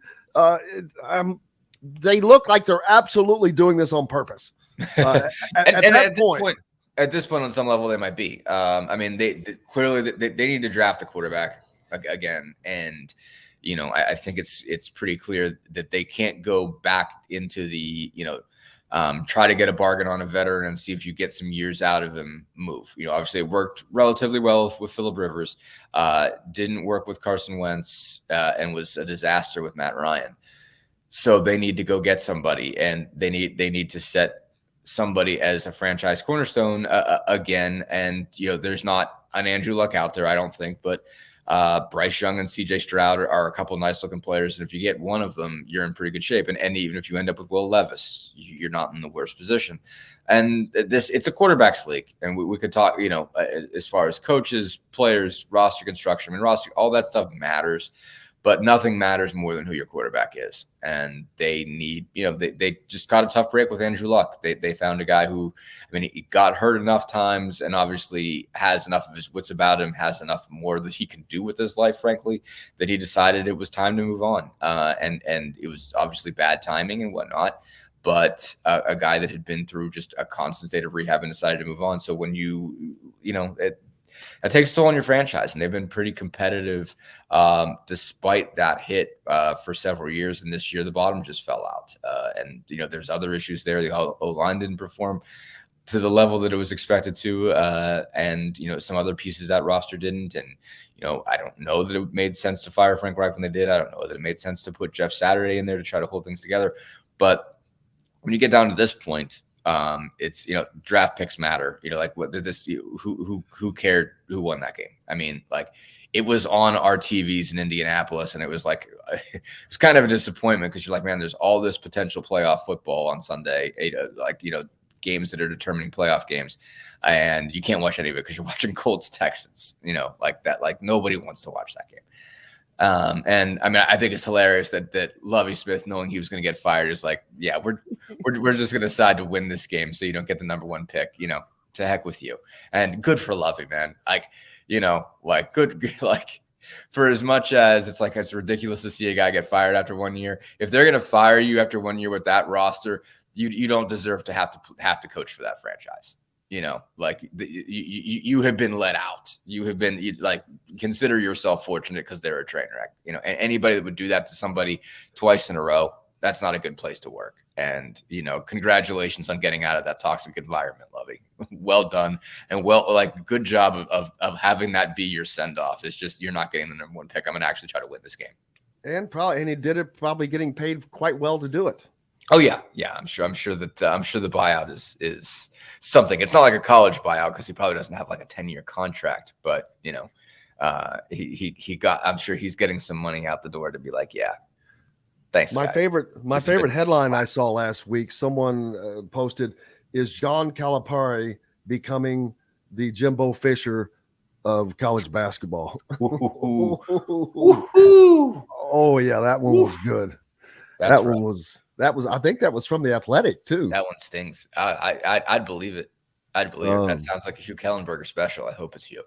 They look like they're absolutely doing this on purpose. At this point, on some level, they might be. I mean, they clearly need to draft a quarterback again, and I think it's pretty clear that they can't go back into the try to get a bargain on a veteran and see if you get some years out of him move. Obviously it worked relatively well with Phillip Rivers, didn't work with Carson Wentz, and was a disaster with Matt Ryan. So they need to go get somebody, and they need to set somebody as a franchise cornerstone again. And, there's not an Andrew Luck out there, I don't think, but Bryce Young and CJ Stroud are a couple nice looking players. And if you get one of them, you're in pretty good shape. And even if you end up with Will Levis, you're not in the worst position. And it's a quarterback's league. And we could talk, as far as coaches, players, roster construction, all that stuff matters. But nothing matters more than who your quarterback is. And they need, they just got a tough break with Andrew Luck. They found a guy who, he got hurt enough times and obviously has enough of his wits about him, has enough more that he can do with his life, frankly, that he decided it was time to move on. And it was obviously bad timing and whatnot. But a guy that had been through just a constant state of rehab and decided to move on. So when it takes a toll on your franchise, and they've been pretty competitive despite that hit for several years. And this year, the bottom just fell out. And there's other issues there. The O-line didn't perform to the level that it was expected to, and some other pieces that roster didn't. And I don't know that it made sense to fire Frank Reich when they did. I don't know that it made sense to put Jeff Saturday in there to try to hold things together. But when you get down to this point, it's draft picks matter. What did this? Who cared who won that game? It was on our TVs in Indianapolis, and it was like it was kind of a disappointment because you're like, man, there's all this potential playoff football on Sunday. Games that are determining playoff games, and you can't watch any of it because you're watching Colts Texans. Like nobody wants to watch that game. And I think it's hilarious that Lovie Smith, knowing he was going to get fired, is like, yeah, we're just going to decide to win this game so you don't get the number one pick. To heck with you. And good for Lovie, man. Good. For as much as it's ridiculous to see a guy get fired after 1 year. If they're going to fire you after 1 year with that roster, you don't deserve to have to coach for that franchise. You have been let out. You have been consider yourself fortunate because they're a train wreck. Anybody that would do that to somebody twice in a row, that's not a good place to work. And, congratulations on getting out of that toxic environment, Lovey. Well done. And good job of having that be your send off. It's just, you're not getting the number one pick. I'm going to actually try to win this game. And he did it probably getting paid quite well to do it. Oh yeah. I'm sure the buyout is something. It's not like a college buyout because he probably doesn't have like a 10-year contract, but he got. I'm sure he's getting some money out the door to be like, yeah, thanks. My favorite headline I saw last week. Someone posted, "Is John Calipari becoming the Jimbo Fisher of college basketball?" Oh yeah, that one was good. I think that was from The Athletic too. That one stings. I'd believe it. I'd believe it. That sounds like a Hugh Kellenberger special. I hope it's Hugh.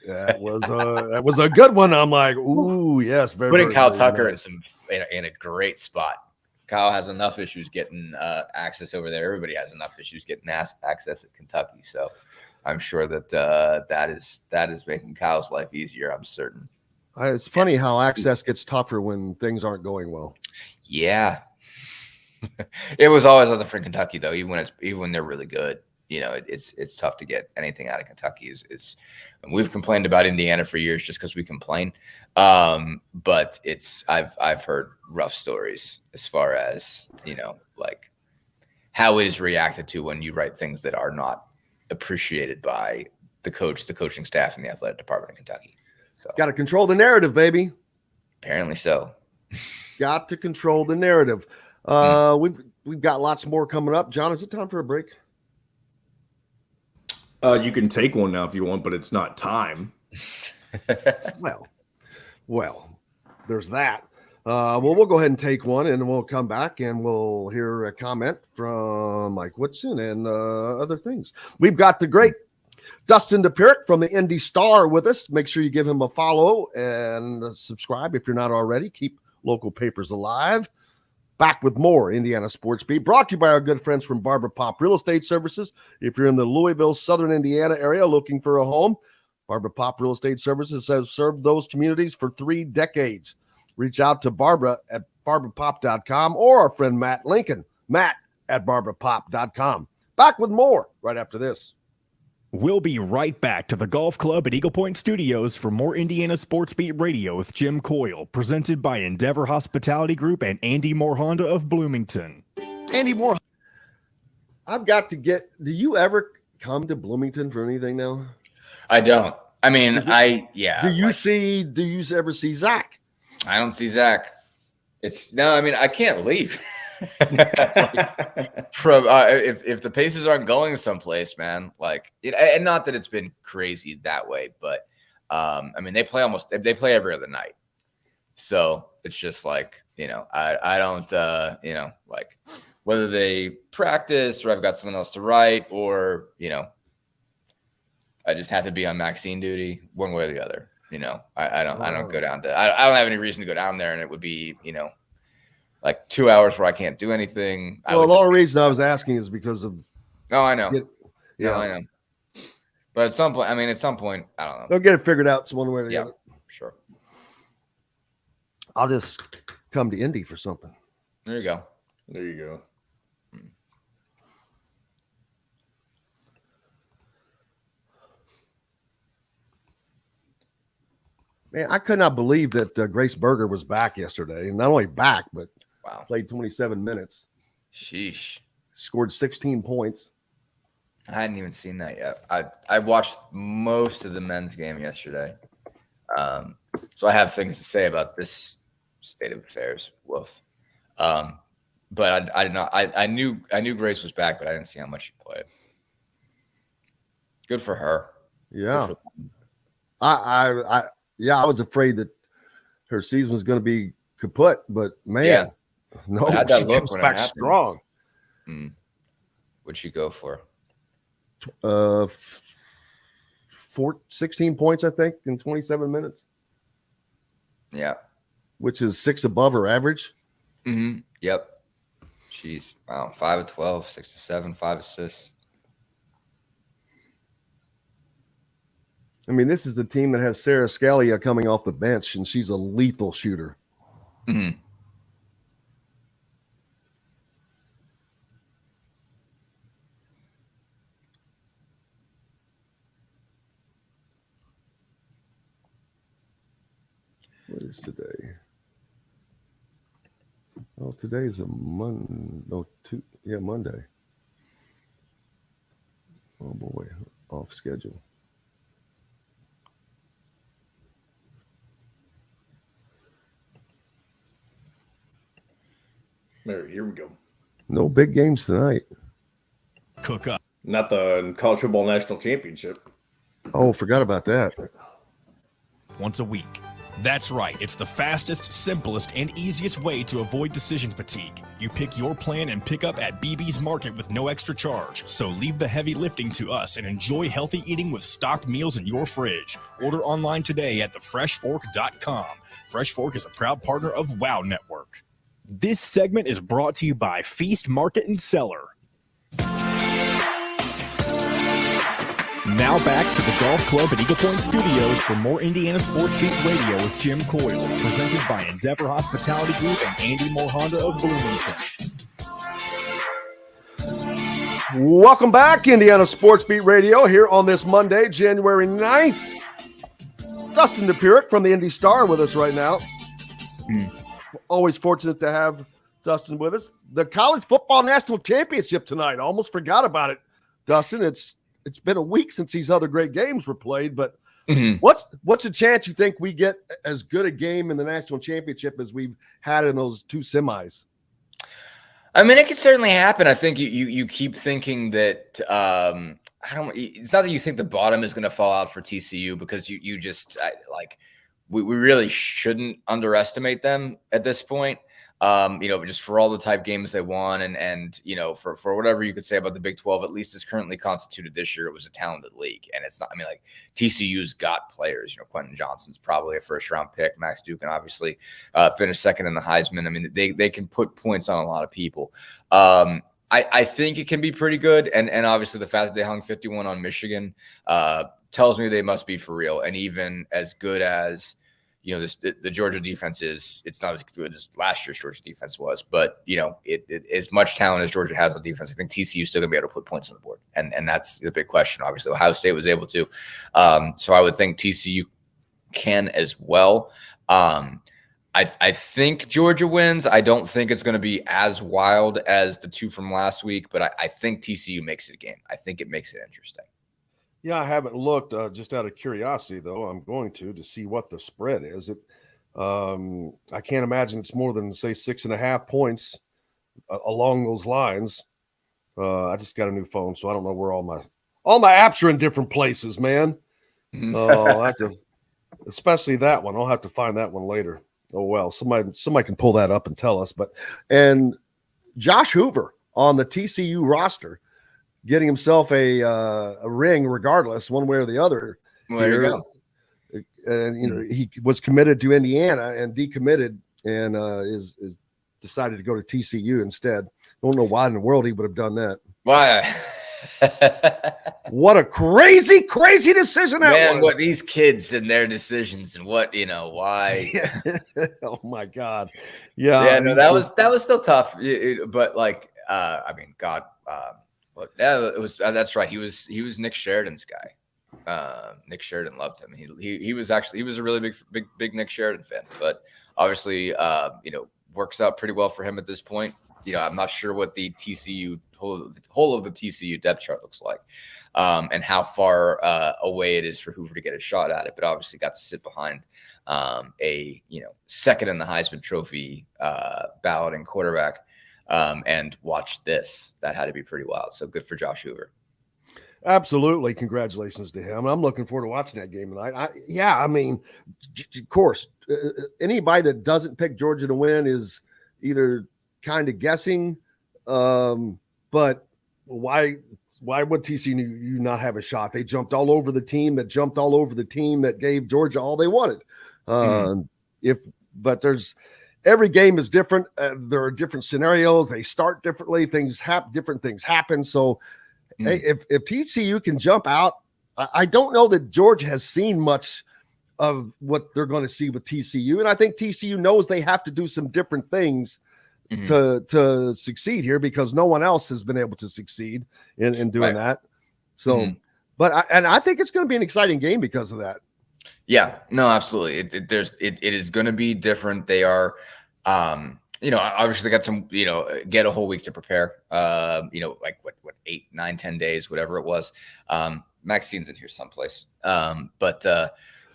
That was a good one. I'm like, ooh, yes. Putting Kyle Tucker in a great spot. Kyle has enough issues getting access over there. Everybody has enough issues getting access at Kentucky. So I'm sure that that is making Kyle's life easier. I'm certain. It's funny how access gets tougher when things aren't going well. Yeah. It was always other for Kentucky though, even when they're really good. It's tough to get anything out of Kentucky. We've complained about Indiana for years just because we complain. But I've heard rough stories as far as like how it is reacted to when you write things that are not appreciated by the coach, the coaching staff, and the athletic department in Kentucky. So Got to control the narrative, baby. apparently so. Got to control the narrative. We've got lots more coming up. John, is it time for a break? You can take one now if you want, but it's not time. Well, there's that. We'll go ahead and take one, and we'll come back and we'll hear a comment from Mike Woodson and other things. We've got the great Dustin Dopirak from the Indy Star with us. Make sure you give him a follow and subscribe if you're not already. Keep local papers alive. Back with more Indiana Sports Beat, brought to you by our good friends from Barbara Pop Real Estate Services. If you're in the Louisville, Southern Indiana area looking for a home, Barbara Pop Real Estate Services has served those communities for 3 decades. Reach out to Barbara at barbarapop.com or our friend Matt Lincoln, Matt at barbarapop.com. Back with more right after this. We'll be right back to the Golf Club at Eagle Point Studios for more Indiana Sports Beat Radio with Jim Coyle, presented by Endeavor Hospitality Group and Andy Moore Honda of Bloomington. Andy Moore, I've got to get, do you ever come to Bloomington for anything now? I don't. I mean, Do you ever see Zach? I don't see Zach. I can't leave. From if the Pacers aren't going someplace, man, and not that it's been crazy that way, but they play every other night, so it's just like I don't whether they practice or I've got something else to write or I just have to be on Maxine duty one way or the other. I don't go down to I don't have any reason to go down there, and it would be 2 hours where I can't do anything. Well, the only reason I was asking is because of. No, I know. Yeah, I know. But at some point, I don't know. They'll get it figured out one way or the other. Sure. I'll just come to Indy for something. There you go. Man, I could not believe that Grace Berger was back yesterday. And not only back, but Wow. played 27 minutes. Sheesh. Scored 16 points. I hadn't even seen that yet. I watched most of the men's game yesterday. So I have things to say about this state of affairs. Woof. But I did not. I knew Grace was back, but I didn't see how much she played. Good for her. Yeah. I was afraid that her season was going to be kaput, but man, no, How'd that she look comes when it back happened? strong. What'd she go for? 16 points, I think, in 27 minutes, Yeah. which is 6 above her average. Mm-hmm. Yep. Jeez. Wow. 5 of 12, 6 to 7, 5 assists. I mean, this is the team that has Sarah Scalia coming off the bench, and she's a lethal shooter. Mm-hmm. What is today? Oh, today's a Monday. Monday. Oh boy, off schedule. There, here we go. No big games tonight. Cook up. Not the College Football National Championship. Oh, forgot about that. Once a week. That's right, it's the fastest, simplest, and easiest way to avoid decision fatigue. You pick your plan and pick up at BB's Market with no extra charge. So leave the heavy lifting to us and enjoy healthy eating with stocked meals in your fridge. Order online today at thefreshfork.com. Fresh Fork is a proud partner of WOW Network. This segment is brought to you by Feast Market and Cellar. Now back to the Golf Club at Eagle Point Studios for more Indiana Sports Beat Radio with Jim Coyle, presented by Endeavor Hospitality Group and Andy Moore Honda of Bloomington. Welcome back, Indiana Sports Beat Radio, here on this Monday, January 9th. Dustin Dopirak from the Indy Star with us right now. Always fortunate to have Dustin with us. The College Football National Championship tonight. Almost forgot about it, Dustin. It's been a week since these other great games were played, but what's a chance you think we get as good a game in the national championship as we've had in those two semis? I mean, it could certainly happen. I think you keep thinking that it's not that you think the bottom is going to fall out for TCU, because you just we really shouldn't underestimate them at this point. Just for all the type games they won, and for whatever you could say about the Big 12, at least as currently constituted this year, it was a talented league. And it's not, I mean, like, TCU's got players. Quentin Johnston's probably a first-round pick. Max Dugan obviously finished second in the Heisman. I mean, they can put points on a lot of people. I think it can be pretty good. And obviously the fact that they hung 51 on Michigan tells me they must be for real. And even as good as the Georgia defense is, it's not as good as last year's Georgia defense was, but it as much talent as Georgia has on defense, I think TCU is still gonna be able to put points on the board. And that's the big question. Obviously, Ohio State was able to. So I would think TCU can as well. I think Georgia wins. I don't think it's going to be as wild as the two from last week, but I think TCU makes it a game. I think it makes it interesting. Yeah, I haven't looked, just out of curiosity, though. I'm going to see what the spread is. I can't imagine it's more than, say, 6.5 points along those lines. I just got a new phone, so I don't know where all my apps are in different places, man. I'll have to, especially that one. I'll have to find that one later. Oh, well, somebody can pull that up and tell us. And Josh Hoover on the TCU roster, getting himself a ring regardless, one way or the other. Well, there you go. And he was committed to Indiana and decommitted, and is decided to go to TCU instead. I don't know why in the world he would have done that. Why? What a crazy decision that Man, was. what these kids and their decisions, and what why. Oh my God. Yeah. Yeah, no, that was still tough. But I mean, God, well, yeah, it was. That's right. He was Nick Sheridan's guy. Nick Sheridan loved him. He was a really big Nick Sheridan fan. But obviously, works out pretty well for him at this point. I'm not sure what the TCU whole of the TCU depth chart looks like, and how far away it is for Hoover to get a shot at it. But obviously, got to sit behind a second in the Heisman Trophy balloting quarterback. And watch this. That had to be pretty wild. So good for Josh Hoover. Absolutely. Congratulations to him. I'm looking forward to watching that game tonight. I mean, of course, anybody that doesn't pick Georgia to win is either kind of guessing. But why would TCU not have a shot? They jumped all over the team that gave Georgia all they wanted. But every game is different. There are different scenarios. They start differently. Different things happen. So, hey, if TCU can jump out, I don't know that Georgia has seen much of what they're going to see with TCU, and I think TCU knows they have to do some different things to succeed here, because no one else has been able to succeed in doing that. So, but I think it's going to be an exciting game because of that. Yeah, no, absolutely. It is going to be different. They are, obviously they got some, get a whole week to prepare, like what 8, 9, 10 days, whatever it was. Maxine's in here someplace.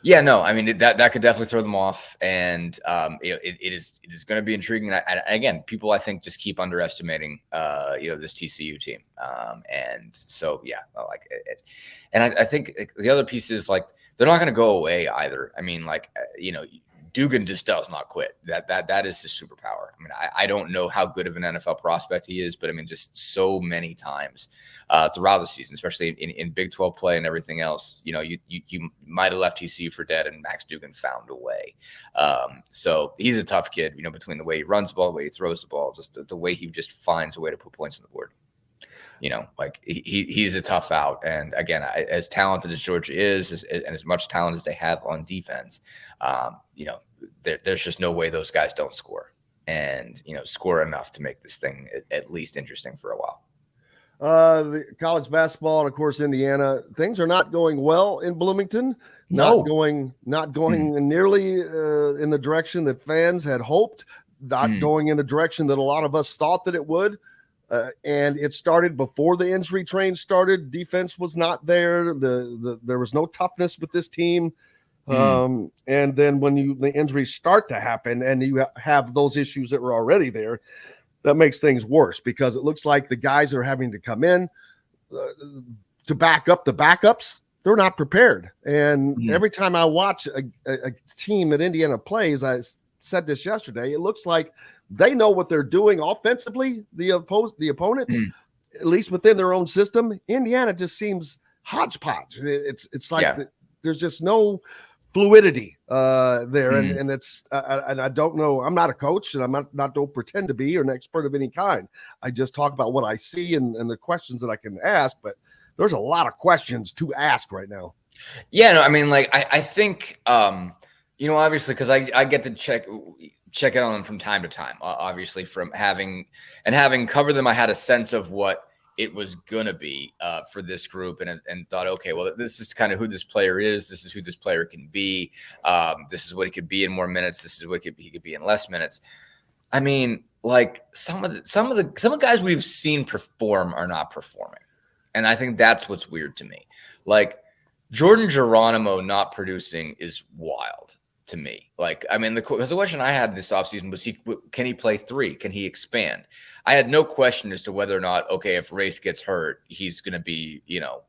Yeah, no, I mean, that could definitely throw them off. And, it is going to be intriguing. And again, people, I think, just keep underestimating, this TCU team. And so, yeah, I like it. And I think the other piece is, like, they're not going to go away either. I mean, Dugan just does not quit. That is his superpower. I mean, I don't know how good of an NFL prospect he is, but I mean, just so many times throughout the season, especially in Big 12 play and everything else, you might have left TCU for dead, and Max Dugan found a way. So he's a tough kid, between the way he runs the ball, the way he throws the ball, just the way he just finds a way to put points on the board. He's a tough out. And again, as talented as Georgia is, and as much talent as they have on defense, there's just no way those guys don't score and, score enough to make this thing at least interesting for a while. The college basketball and of course Indiana, things are not going well in Bloomington. Not going nearly in the direction that fans had hoped. Not going in the direction that a lot of us thought that it would. And it started before the injury train started. Defense was not there. There was no toughness with this team. And then when the injuries start to happen and you have those issues that were already there, that makes things worse because it looks like the guys that are having to come in to back up the backups, they're not prepared. And every time I watch a team that Indiana plays, I said this yesterday, it looks like they know what they're doing offensively, the opponents, at least within their own system. Indiana just seems hodgepodge. It's like there's just no fluidity there. And it's and I don't know. I'm not a coach and I'm not don't pretend to be or an expert of any kind. I just talk about what I see and the questions that I can ask, but there's a lot of questions to ask right now. Yeah, no, I mean, like I think obviously because I get to check in on them from time to time, obviously from having covered them, I had a sense of what it was going to be for this group and thought, okay, well, this is kind of who this player is. This is who this player can be. This is what he could be in more minutes. This is what he could be in less minutes. I mean, like some of the guys we've seen perform are not performing. And I think that's what's weird to me. Like Jordan Geronimo not producing is wild to me. Like, I mean, because the question I had this offseason was, can he play three? Can he expand? I had no question as to whether or not, okay, if Race gets hurt, he's going to be,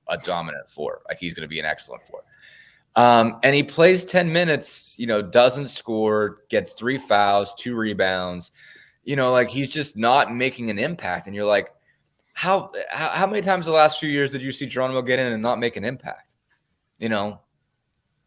a dominant four. Like he's going to be an excellent four. And he plays 10 minutes, doesn't score, gets 3 fouls, 2 rebounds, like he's just not making an impact. And you're like, how many times the last few years did you see Geronimo get in and not make an impact?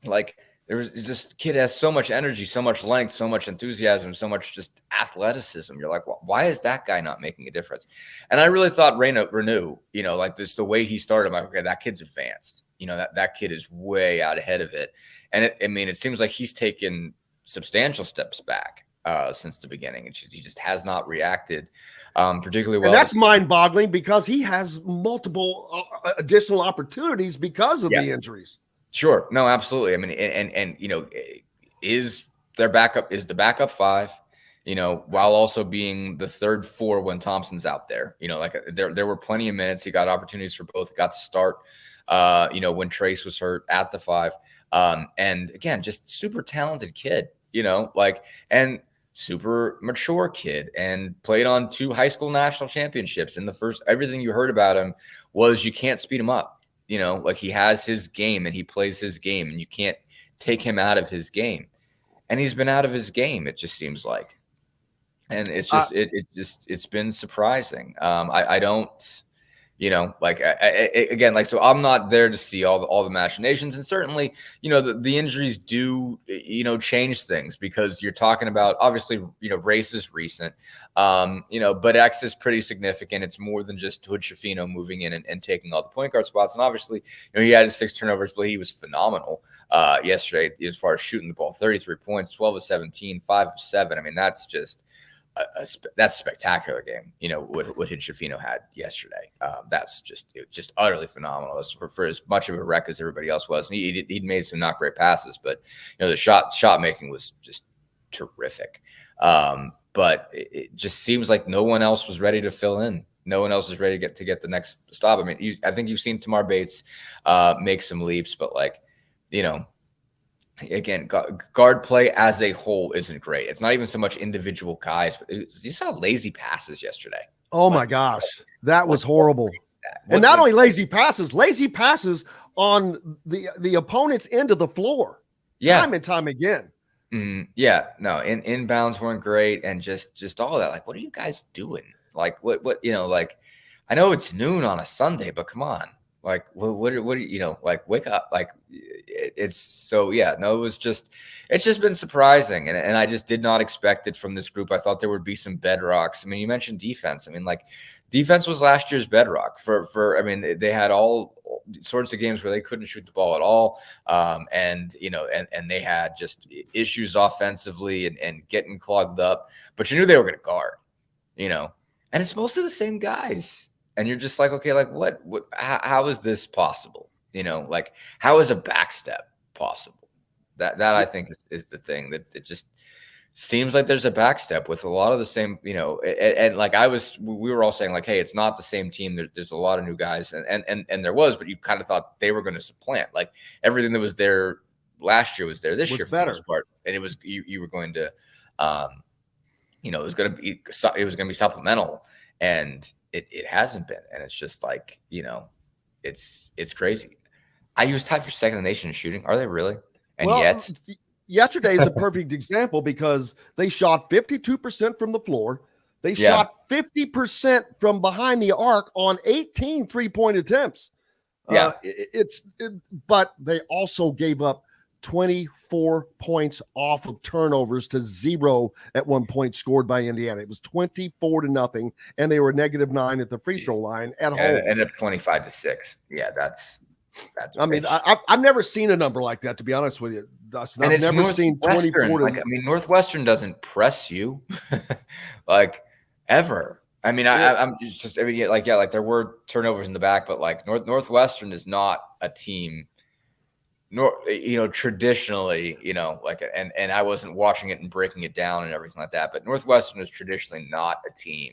Like this kid has so much energy, so much length, so much enthusiasm, so much just athleticism. You're like, well, why is that guy not making a difference? And I really thought Renew, like this, the way he started, I'm like, okay, that kid's advanced. That kid is way out ahead of it. And it seems like he's taken substantial steps back since the beginning. He just has not reacted particularly well. And that's mind-boggling because he has multiple additional opportunities because of the injuries. Sure. No, absolutely. I mean, and is the backup 5, while also being the third 4 when Thompson's out there. Like there were plenty of minutes. He got opportunities for both. Got to start, when Trace was hurt at the 5. And again, just super talented kid, and super mature kid, and played on 2 high school national championships. And everything you heard about him was you can't speed him up. Like he has his game and he plays his game and you can't take him out of his game. And he's been out of his game, it just seems like. And it's just, it's been surprising. I don't, again, so I'm not there to see all the machinations. And certainly, the injuries do, change things because you're talking about, obviously, Race is recent, but X is pretty significant. It's more than just Hood Schifino moving in and taking all the point guard spots. And obviously, he had his 6 turnovers, but he was phenomenal yesterday as far as shooting the ball, 33 points, 12 of 17, 5 of 7. I mean, that's just that's a spectacular game, what Hood Schifino had yesterday. That's just utterly phenomenal. That's for as much of a wreck as everybody else was. And he'd made some not great passes, but the shot making was just terrific. But it just seems like no one else was ready to fill in. No one else is ready to get the next stop. I mean, I think you've seen Tamar Bates make some leaps, but again, guard play as a whole isn't great. It's not even so much individual guys, but you saw lazy passes yesterday. Oh my gosh, that was horrible. And not only lazy passes on the opponent's end of the floor. Yeah, time and time again. Yeah, no, inbounds weren't great, and just all that. Like, what are you guys doing? Like, what like, I know it's noon on a Sunday, but come on. Like, what like, wake up. Like, it's so, yeah, no, it's just been surprising. And I just did not expect it from this group. I thought there would be some bedrocks. I mean, you mentioned defense. I mean, like, defense was last year's bedrock I mean, they had all sorts of games where they couldn't shoot the ball at all. And they had just issues offensively and getting clogged up, but you knew they were going to guard, and it's mostly the same guys. And you're just like, okay, like what how is this possible? Like how is a backstep possible? That I think is the thing that it just seems like there's a backstep with a lot of the same, and like we were all saying like, hey, it's not the same team. There's a lot of new guys and there was, but you kind of thought they were going to supplant like everything that was there last year was there this year for the most part. And it was, you were going to, it was going to be supplemental, and it hasn't been. And it's just like, it's crazy. IU's tied for second in the nation in shooting. Are they really? And yet yesterday is a perfect example because they shot 52% from the floor. They shot 50% from behind the arc on 18 3-point attempts. Yeah. But they also gave up 24 points off of turnovers to 0 at one point scored by Indiana. It was 24-0, and they were -9 at the free throw line at home. And up 25-6. Yeah, that's. I mean, I've never seen a number like that, to be honest with you, Dustin. I've never seen 24. Northwestern doesn't press you like ever. I mean, I'm just like there were turnovers in the back, but like Northwestern is not a team. Traditionally, like, and I wasn't watching it and breaking it down and everything like that, but Northwestern is traditionally not a team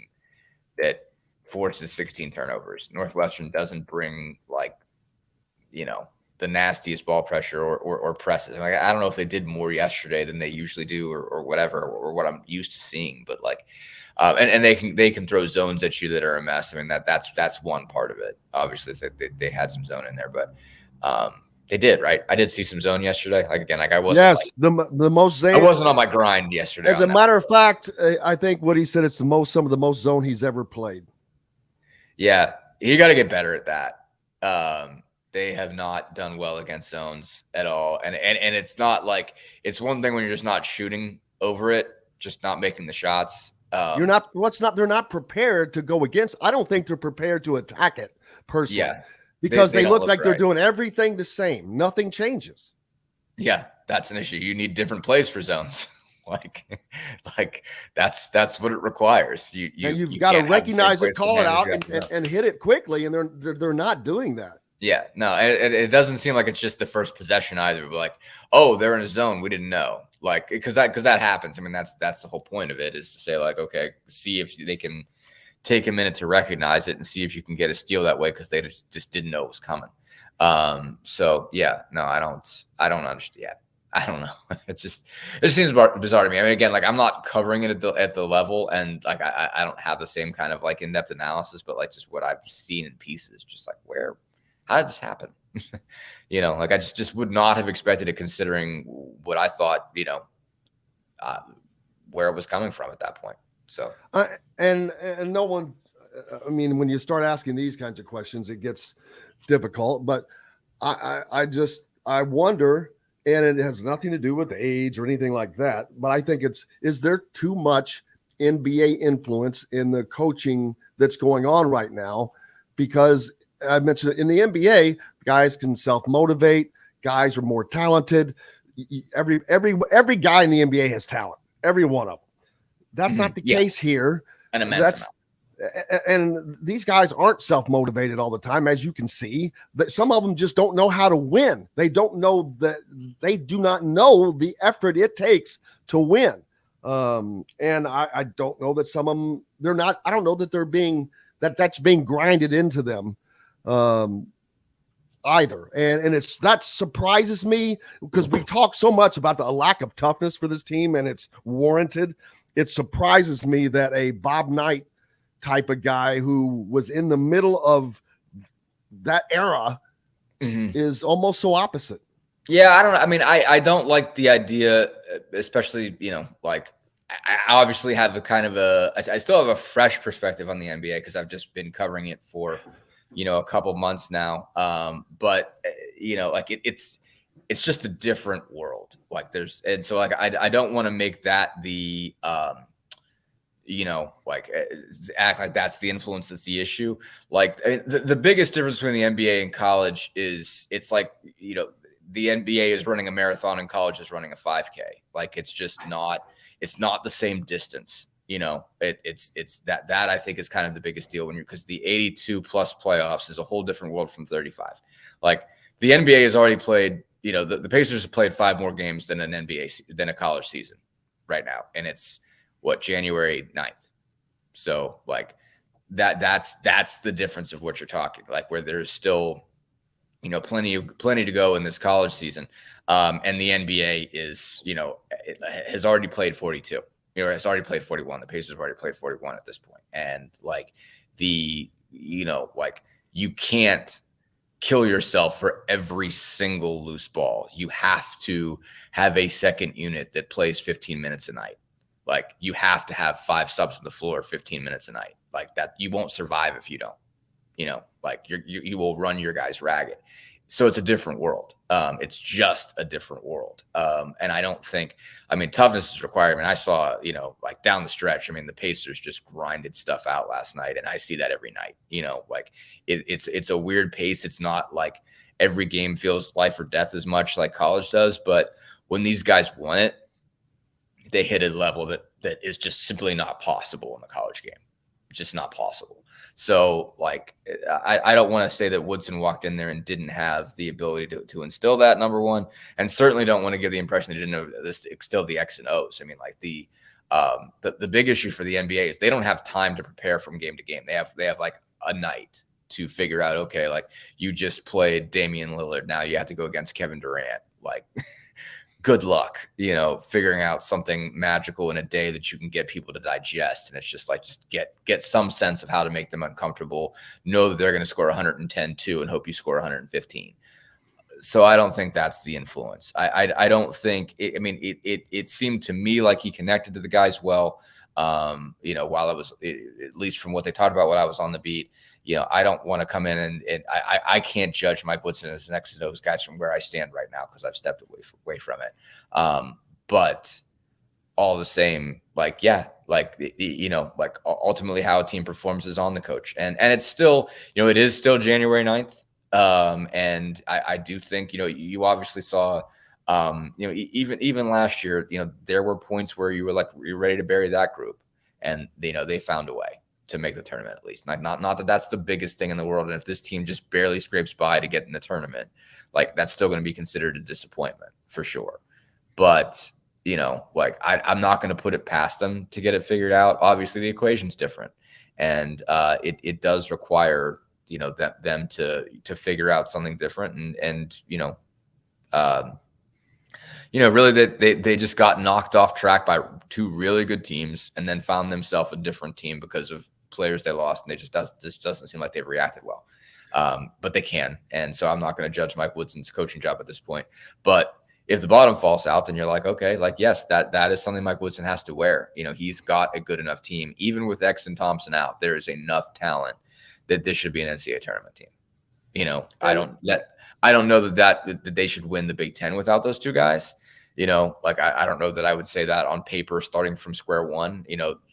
that forces 16 turnovers. Northwestern doesn't bring like, the nastiest ball pressure or presses. Like, I don't know if they did more yesterday than they usually do or whatever, or what I'm used to seeing, but like, and they can throw zones at you that are a mess. I mean, that's one part of it. Obviously, they had some zone in there, but they did, right? I did see some zone yesterday. Like, again, like I wasn't. Yes, the most zone. I wasn't on my grind yesterday. As a matter of fact, I think what he said, it's some of the most zone he's ever played. Yeah, you got to get better at that. They have not done well against zones at all. And it's not like, it's one thing when you're just not shooting over it, just not making the shots. They're not prepared to go against. I don't think they're prepared to attack it personally. Yeah. Because they look like they're doing everything the same. Nothing changes. Yeah, that's an issue. You need different plays for zones. like that's what it requires. You've got to recognize it, call it out, and hit it quickly. And they're not doing that. Yeah, no, it doesn't seem like it's just the first possession either. But like, oh, they're in a zone, we didn't know. Like, because that happens. I mean, that's the whole point of it, is to say like, okay, see if they can take a minute to recognize it and see if you can get a steal that way, because they just didn't know it was coming. So yeah, no, I don't understand yet. I don't know. It seems bizarre to me. I mean, again, like I'm not covering it at the level, and like I don't have the same kind of like in-depth analysis, but like just what I've seen in pieces, just like how did this happen? Like I just would not have expected it, considering what I thought, where it was coming from at that point. So and no one, I mean, when you start asking these kinds of questions, it gets difficult. But I wonder, and it has nothing to do with age or anything like that, but I think is there too much NBA influence in the coaching that's going on right now? Because I mentioned it, in the NBA, guys can self-motivate. Guys are more talented. Every guy in the NBA has talent. Every one of them. That's not the case here. An immense amount. And these guys aren't self-motivated all the time, as you can see. That some of them just don't know how to win. They don't know that they do not know the effort it takes to win. And I don't know that some of them, they're not. I don't know that they're being that's being grinded into them either. And that surprises me, because we talk so much about the lack of toughness for this team, and it's warranted. It surprises me that a Bob Knight type of guy who was in the middle of that era is almost so opposite. Yeah, I don't know. I mean, I don't like the idea, especially, like I obviously have I still have a fresh perspective on the NBA, because I've just been covering it for, a couple months now. But like it's just a different world. Like and so like, I don't want to make that the, like act like that's the influence, that's the issue. Like the biggest difference between the NBA and college is it's like, the NBA is running a marathon and college is running a 5K. Like it's not the same distance, It's that I think is kind of the biggest deal because the 82 plus playoffs is a whole different world from 35. Like the NBA has already played, the Pacers have played 5 more games than than a college season right now. And it's January 9th. So like that's the difference of what you're talking, like where there's still, plenty to go in this college season. And the NBA is, it has already played 42. It's already played 41. The Pacers have already played 41 at this point. And like you can't kill yourself for every single loose ball. You have to have a second unit that plays 15 minutes a night. Like you have to have 5 subs on the floor 15 minutes a night. Like that, you won't survive if you don't. Like you will run your guys ragged. So it's a different world. It's just a different world. And I don't think, toughness is required. I saw, like down the stretch, the Pacers just grinded stuff out last night. And I see that every night, like it's a weird pace. It's not like every game feels life or death as much like college does. But when these guys want it, they hit a level that is just simply not possible in the college game. It's just not possible. So, like, I don't want to say that Woodson walked in there and didn't have the ability to instill that, number one, and certainly don't want to give the impression they didn't have this instill the X and O's. The big issue for the NBA is they don't have time to prepare from game to game. They have like a night to figure out, okay, like you just played Damian Lillard. Now you have to go against Kevin Durant. Like, good luck, figuring out something magical in a day that you can get people to digest. And it's just like, just get some sense of how to make them uncomfortable, know that they're going to score 110 too, and hope you score 115. So I don't think that's the influence. I don't think it seemed to me like he connected to the guys well. While I was, at least from what they talked about when I was on the beat, I don't want to come in and I can't judge Mike Woodson as an X and O's guys from where I stand right now because I've stepped away from it. But all the same, like ultimately how a team performs is on the coach, and it's still, it is still January 9th. And I do think, you obviously saw, even last year, there were points where you were ready to bury that group, and they found a way to make the tournament at least. Not that that's the biggest thing in the world. And if this team just barely scrapes by to get in the tournament, like that's still going to be considered a disappointment for sure. But, I'm not going to put it past them to get it figured out. Obviously the equation's different, and it does require, them to figure out something different. And really that they just got knocked off track by 2 really good teams and then found themselves a different team because of players they lost. And this doesn't seem like they've reacted well. But they can. And so I'm not going to judge Mike Woodson's coaching job at this point. But if the bottom falls out, then you're like, okay, like, yes, that is something Mike Woodson has to wear. He's got a good enough team. Even with X and Thompson out, there is enough talent that this should be an NCAA tournament team. I don't know that they should win the Big Ten without those 2 guys. I don't know that I would say that on paper starting from square one,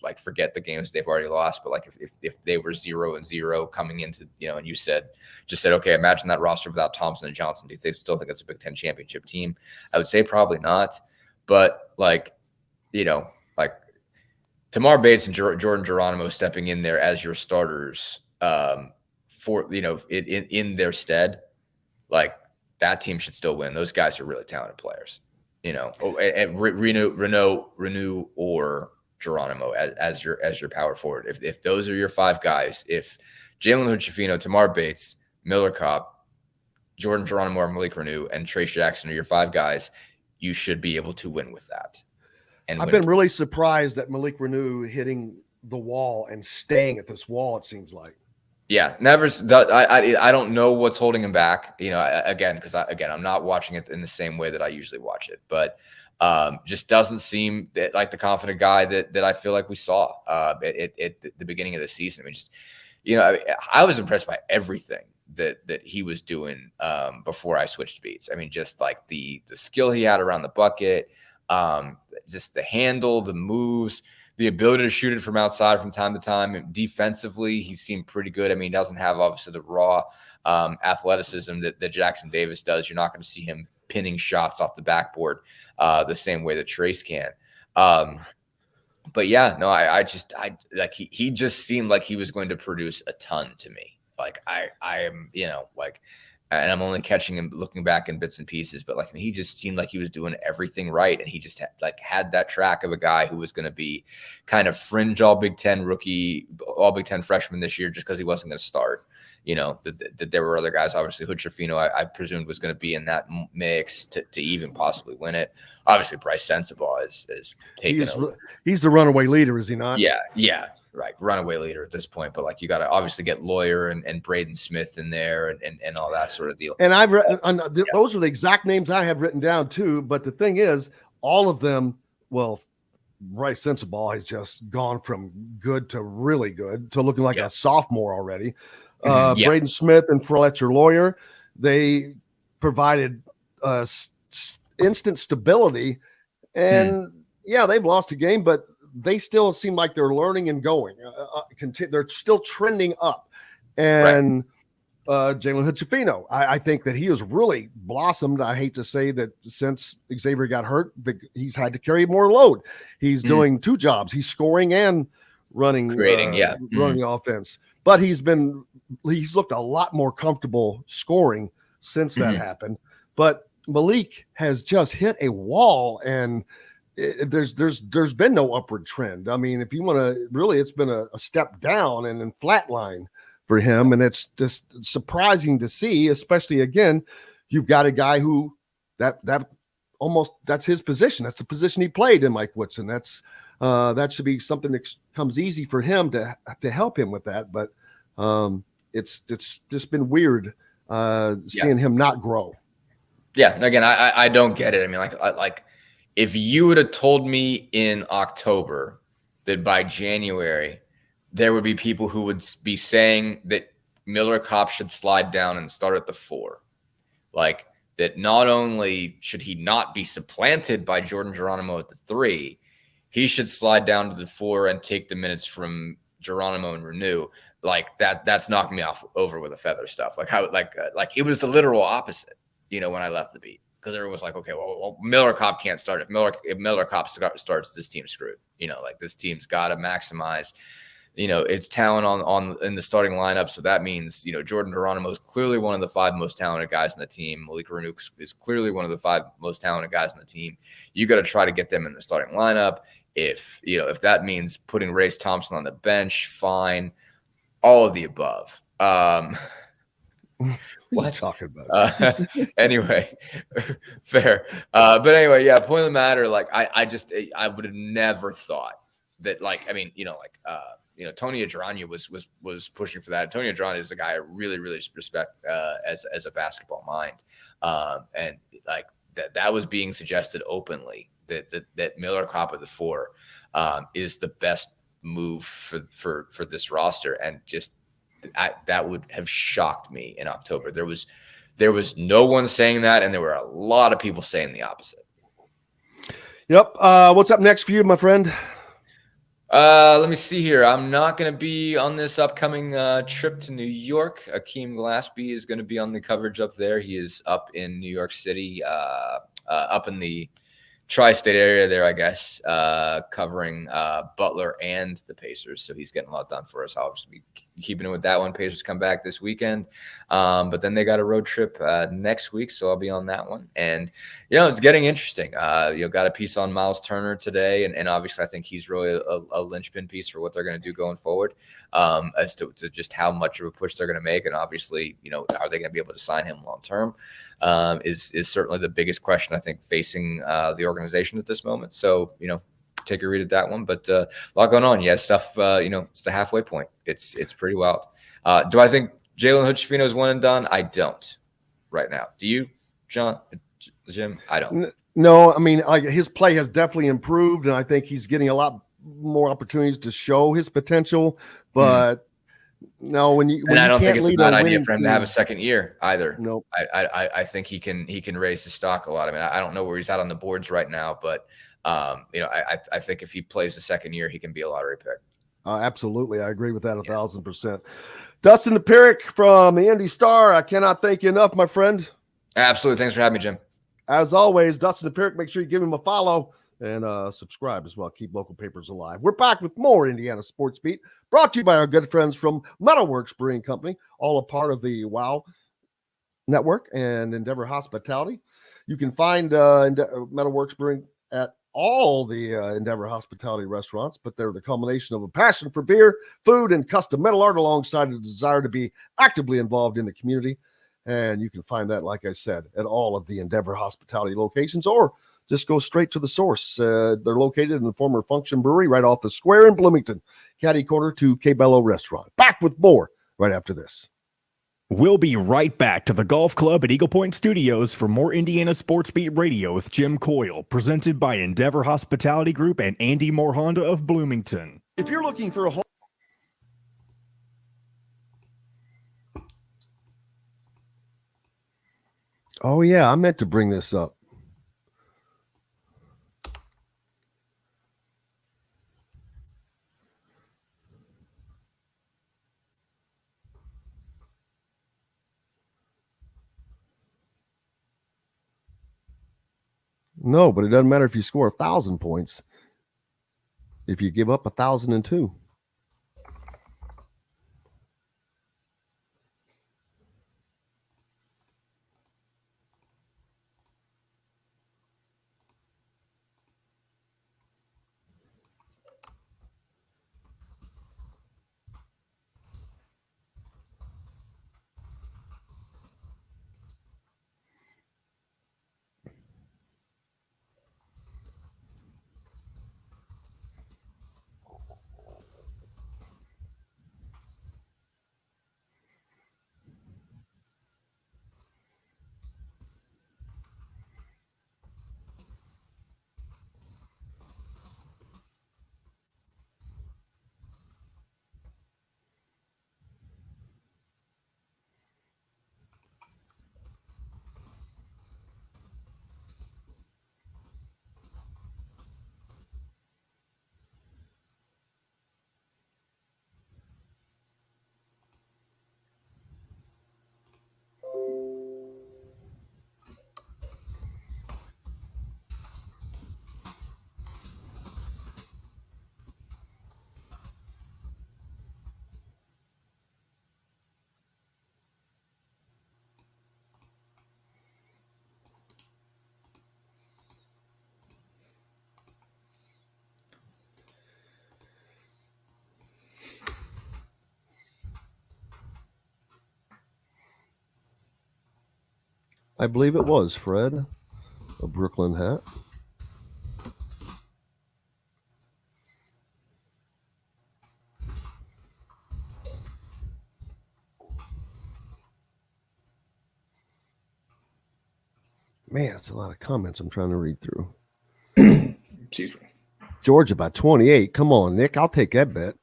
like forget the games they've already lost. But like if they were 0-0 coming into, and you said, okay, imagine that roster without Thompson and Johnson. Do they still think it's a Big Ten championship team? I would say probably not. But Tamar Bates and Jordan Geronimo stepping in there as your starters for, in their stead, like that team should still win. Those guys are really talented players. And Renew or Geronimo as your power forward. If those are your 5 guys, if Jalen Hood-Schifino, Tamar Bates, Miller Kopp, Jordan Geronimo, or Malik Renew, and Trace Jackson are your 5 guys, you should be able to win with that. And I've been really surprised at Malik Renew hitting the wall and staying at this wall, it seems like. Yeah, never. I don't know what's holding him back. Because I'm not watching it in the same way that I usually watch it, but just doesn't seem like the confident guy that I feel like we saw at the beginning of the season. I was impressed by everything that he was doing before I switched beats. Just like the skill he had around the bucket, just the handle, the moves, the ability to shoot it from outside from time to time. And defensively, he seemed pretty good. He doesn't have obviously the raw athleticism that Jackson Davis does. You're not going to see him pinning shots off the backboard the same way that Trace can. But yeah, no, I like he just seemed like he was going to produce a ton to me. Like I am, like, and I'm only catching him looking back in bits and pieces, but like, I mean, he just seemed like he was doing everything right. And he just had that track of a guy who was going to be kind of fringe all Big Ten rookie, all Big Ten freshman this year, just because he wasn't going to start. That there were other guys, obviously Hood Schifino, I presumed was going to be in that mix to even possibly win it. Obviously Bryce Sensabaugh is taking he's the runaway leader, is he not? Yeah. Right. Runaway leader at this point. But like, you got to obviously get Lawyer and Braden Smith in there and all that sort of deal. And I've written, those are the exact names I have written down too. But the thing is, all of them, well, Bryce Sensabaugh has just gone from good to really good to looking like a sophomore already. Braden Smith and Fletcher Lawyer, they provided instant stability. And they've lost a game, but they still seem like they're learning and going. They're still trending up. And Jalen Hood-Schifino, I think that he has really blossomed. I hate to say that since Xavier got hurt, he's had to carry more load. He's doing two jobs. He's scoring and running the offense. But he's looked a lot more comfortable scoring since that happened. But Malik has just hit a wall, and there's been no upward trend. I mean, if you want to really, it's been a step down and then flatline for him. And it's just surprising to see, especially again, you've got a guy who that's his position. That's the position he played in Mike Woodson. That should be something that comes easy for him to help him with that. But it's just been weird seeing him not grow. Yeah. And again, I don't get it. I mean, like if you would have told me in October that by January there would be people who would be saying that Miller Kopp should slide down and start at the 4, like that not only should he not be supplanted by Jordan Geronimo at the 3, he should slide down to the 4 and take the minutes from Geronimo and Renew. Like that's knocked me over with a feather stuff. Like how, like it was the literal opposite, when I left the beat, because everyone was like, okay, well, Miller Kopp can't start. If Miller Kopp starts, this team's screwed. Like this team's got to maximize, its talent in the starting lineup. So that means, Jordan Geronimo is clearly one of the 5 most talented guys on the team. Malik Renew is clearly one of the 5 most talented guys on the team. You got to try to get them in the starting lineup. If that means putting Race Thompson on the bench, fine. All of the above. What are you talking about? Anyway, fair. But anyway, yeah, point of the matter, like I would have never thought that, like, I mean, Tony Adranya was pushing for that. Tony Adranya is a guy I really, really respect as a basketball mind. And like that was being suggested openly that Miller Kopp at the 4 is the best move for this roster. And just that would have shocked me in October. There was no one saying that, and there were a lot of people saying the opposite. Yep. What's up next for you, my friend? Let me see here. I'm not going to be on this upcoming trip to New York. Akeem Glaspie is going to be on the coverage up there. He is up in New York City, up in the tri-state area there, I guess, covering Butler and the Pacers. So he's getting a lot done for us. I'll just be keeping it with that one. Pacers come back this weekend, but then they got a road trip next week, so I'll be on that one. And it's getting interesting. Got a piece on Miles Turner today, and obviously I think he's really a linchpin piece for what they're going to do going forward, as to just how much of a push they're going to make, and obviously are they going to be able to sign him long term? Is certainly the biggest question I think facing the organization at this moment. So take a read at that one, but a lot going on. Yeah, stuff. It's the halfway point. It's pretty wild. Do I think Jalen Hood-Schifino is one and done? I don't right now. Do you, John, Jim? I don't. No, I mean, his play has definitely improved, and I think he's getting a lot more opportunities to show his potential. But no, when you I don't can't think it's a lead bad a idea winning for him to have a second year either. Nope. I think he can raise his stock a lot. I mean, I don't know where he's at on the boards right now, but I think if he plays the second year, he can be a lottery pick. Absolutely. I agree with that 1,000%. Dustin Dopirak from the Indy Star. I cannot thank you enough, my friend. Absolutely. Thanks for having me, Jim. As always, Dustin Dopirak, make sure you give him a follow. and subscribe as well. Keep local papers alive. We're back with more Indiana Sports Beat, brought to you by our good friends from Metalworks Brewing Company, all a part of the WOW Network and Endeavor Hospitality. You can find Metalworks Brewing at all the Endeavor Hospitality restaurants, but they're the culmination of a passion for beer, food, and custom metal art alongside a desire to be actively involved in the community. And you can find that, like I said, at all of the Endeavor Hospitality locations, or just go straight to the source. They're located in the former Function Brewery right off the square in Bloomington, catty corner to Cabello Restaurant. Back with more right after this. We'll be right back to the golf club at Eagle Point Studios for more Indiana Sports Beat Radio with Jim Coyle, presented by Endeavor Hospitality Group and Andy Moore Honda of Bloomington. If you're looking for a home, oh yeah, I meant to bring this up. No, but it doesn't matter if you score 1,000 points. If you give up 1,002. I believe it was Fred, a Brooklyn hat. Man, it's a lot of comments I'm trying to read through. Excuse me. Georgia by 28. Come on, Nick. I'll take that bet.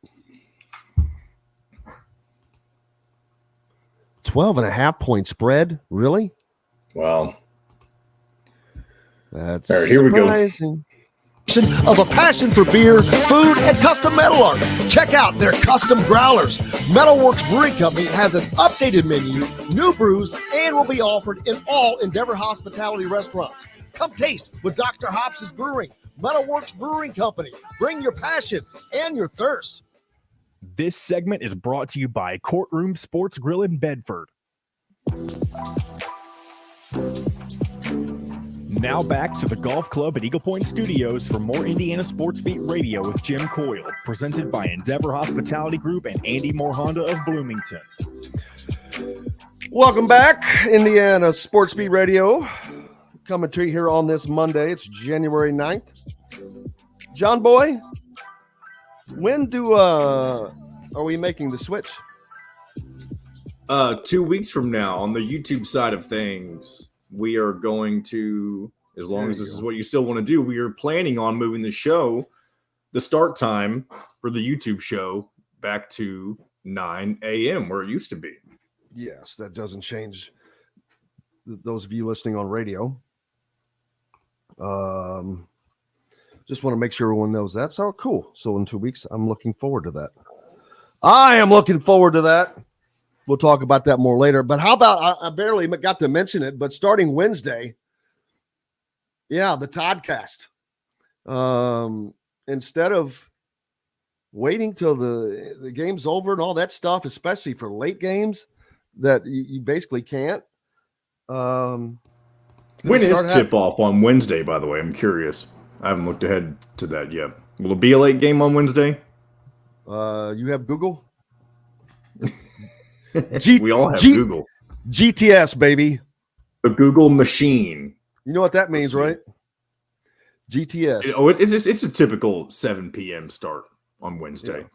12.5 point spread. Really? Wow. That's all right, here we go. Of a passion for beer, food, and custom metal art. Check out their custom growlers. Metalworks Brewing Company has an updated menu, new brews, and will be offered in all Endeavor Hospitality restaurants. Come taste what Dr. Hops is brewing. Metalworks Brewing Company. Bring your passion and your thirst. This segment is brought to you by Courtroom Sports Grill in Bedford. Now back to the golf club at Eagle Point Studios for more Indiana Sports Beat Radio with Jim Coyle, presented by Endeavor Hospitality Group and Andy Moore Honda of Bloomington. Welcome back, Indiana Sports Beat Radio. Coming to you here on this Monday. It's January 9th. John Boy, when are we making the switch? 2 weeks from now on the YouTube side of things. We are going to, as long as this is what you still want to do, we are planning on moving the show, the start time for the YouTube show, back to 9 a.m. where it used to be. Yes, that doesn't change. Those of you listening on radio. Just want to make sure everyone knows that. So cool. So in 2 weeks, I'm looking forward to that. I am looking forward to that. We'll talk about that more later. But how about, I barely got to mention it, but starting Wednesday, yeah, the Toddcast. instead of waiting till the game's over and all that stuff, especially for late games that you basically can't. When is tip-off on Wednesday, by the way? I'm curious. I haven't looked ahead to that yet. Will it be a late game on Wednesday? You have Google? We all have Google. GTS, baby. The Google machine. You know what that means, right? GTS. It's a typical 7 p.m. start on Wednesday. Yeah.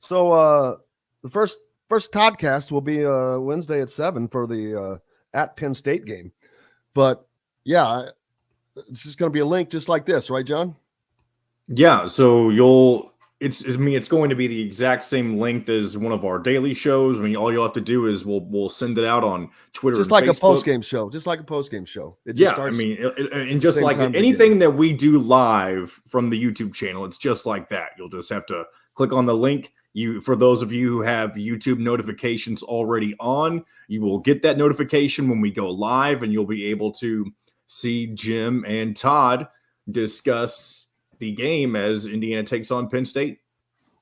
So the first podcast will be Wednesday at 7 for the at Penn State game. But yeah, this is going to be a link just like this, right, John? Yeah. So it's going to be the exact same length as one of our daily shows. I mean, all you'll have to do is we'll send it out on Twitter, just and like Facebook. A post game show. Just like a post game show. And just like anything that we do live from the YouTube channel, it's just like that. You'll just have to click on the link. For those of you who have YouTube notifications already on, you will get that notification when we go live, and you'll be able to see Jim and Todd discuss the game as Indiana takes on Penn State.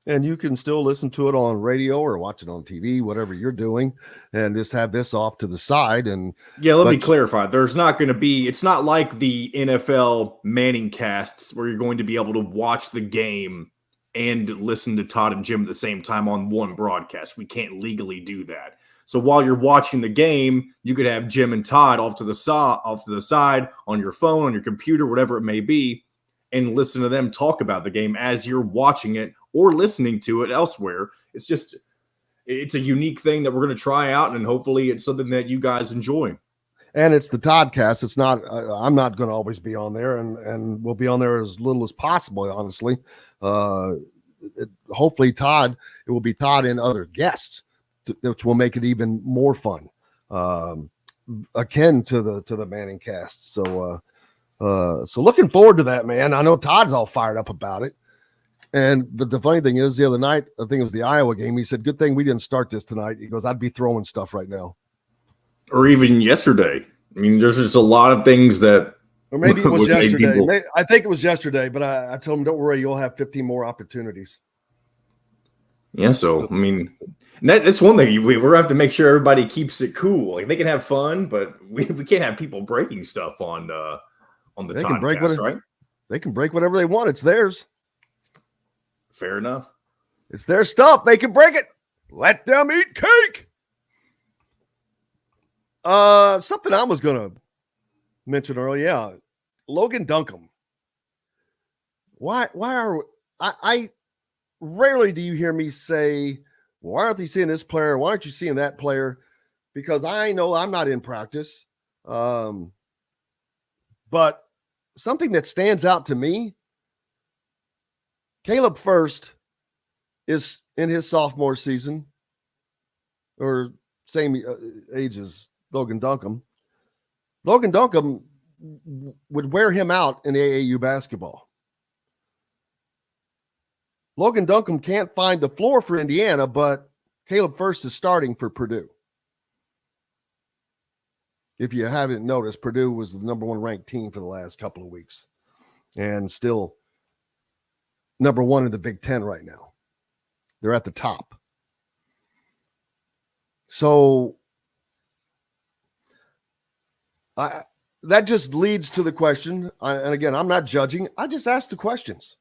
And you can still listen to it on radio or watch it on TV, whatever you're doing, and just have this off to the side. And yeah, let me clarify. There's not going to be, it's not like the NFL Manning casts where you're going to be able to watch the game and listen to Todd and Jim at the same time on one broadcast. We can't legally do that. So while you're watching the game, you could have Jim and Todd off to the side on your phone, on your computer, whatever it may be, and listen to them talk about the game as you're watching it or listening to it elsewhere. It's a unique thing that we're going to try out, and hopefully it's something that you guys enjoy. And it's the Toddcast. It's not, I'm not going to always be on there, and we'll be on there as little as possible, honestly. Hopefully it will be Todd and other guests, which will make it even more fun, akin to the Manning cast. So looking forward to that, man. I know Todd's all fired up about it. But the funny thing is, the other night, I think it was the Iowa game, he said, good thing we didn't start this tonight. He goes, I'd be throwing stuff right now. Or even yesterday. I mean, there's just a lot of things that. Or maybe it was yesterday. I think it was yesterday, but I told him, don't worry, you'll have 15 more opportunities. Yeah, so, I mean, that's one thing. We're going to have to make sure everybody keeps it cool. Like, they can have fun, but we can't have people breaking stuff on the podcast, right? They can break whatever they want. It's theirs. Fair enough. It's their stuff. They can break it. Let them eat cake. Something I was going to mention earlier. Yeah. Logan Duncombe. Why are I rarely do you hear me say, why aren't you seeing this player? Why aren't you seeing that player? Because I know I'm not in practice. But something that stands out to me, Caleb First is in his sophomore season, or same age as Logan Duncombe. Logan Duncombe would wear him out in AAU basketball. Logan Duncombe can't find the floor for Indiana, but Caleb First is starting for Purdue. If you haven't noticed, Purdue was the number one ranked team for the last couple of weeks and still number one in the Big Ten right now. They're at the top. So that just leads to the question, and again, I'm not judging. I just ask the questions.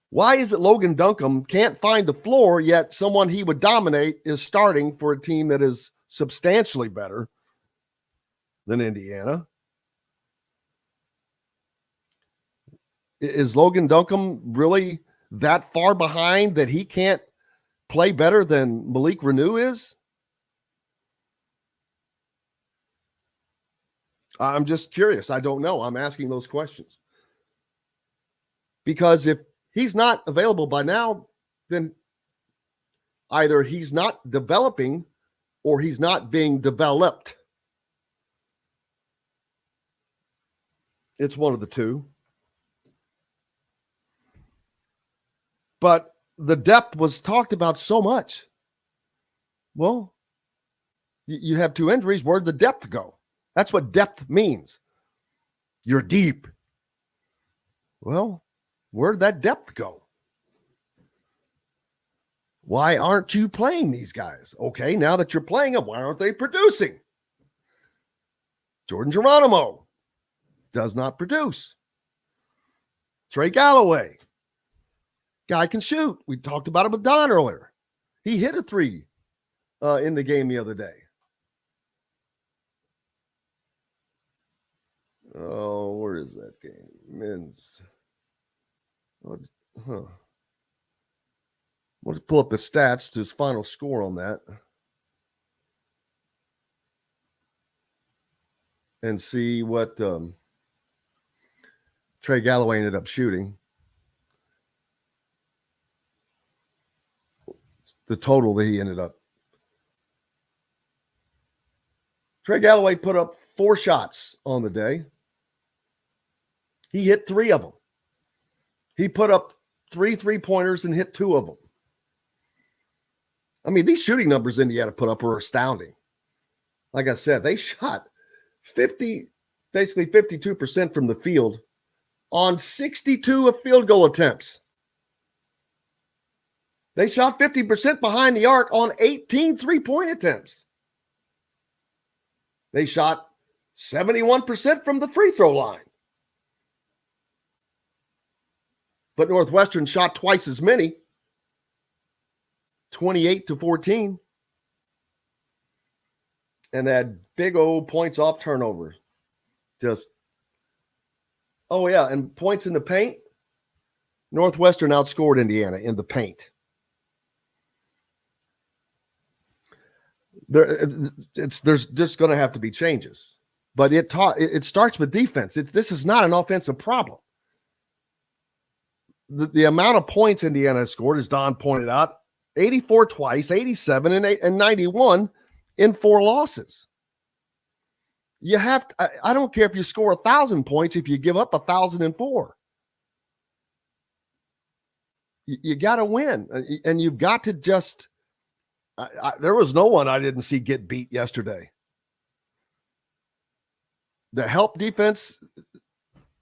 Why is it Logan Duncombe can't find the floor, yet someone he would dominate is starting for a team that is substantially better than Indiana? Is Logan Duncombe really that far behind that he can't play better than Malik Renew is? I'm just curious. I don't know. I'm asking those questions. Because if he's not available by now, then either he's not developing or he's not being developed. It's one of the two. But the depth was talked about so much. Well, you have two injuries. Where'd the depth go? That's what depth means. You're deep. Well, Where'd that depth go? Why aren't you playing these guys? Okay, now that you're playing them, why aren't they producing? Jordan Geronimo does not produce. Trey Galloway, guy can shoot. We talked about it with Don earlier. He hit a three in the game the other day. Oh, where is that game? Men's. Let's pull up the stats to his final score on that and see what Trey Galloway ended up shooting. The total that he ended up. Trey Galloway put up 4 shots on the day. He hit 3 of them. He put up 3 3-pointers and hit 2 of them. I mean, these shooting numbers Indiana put up were astounding. Like I said, they shot basically 52% from the field on 62 of field goal attempts. They shot 50% behind the arc on 18 3-point attempts. They shot 71% from the free throw line. But Northwestern shot twice as many, 28-14. And had big old points off turnovers. And points in the paint. Northwestern outscored Indiana in the paint. There's just going to have to be changes. But it starts with defense. This is not an offensive problem. The amount of points Indiana has scored, as Don pointed out, 84 twice, 87 and 91 in 4 losses. You have to, I don't care if you score 1,000 points if you give up 1,004. You got to win, and you've got to just. There was no one I didn't see get beat yesterday. The help defense,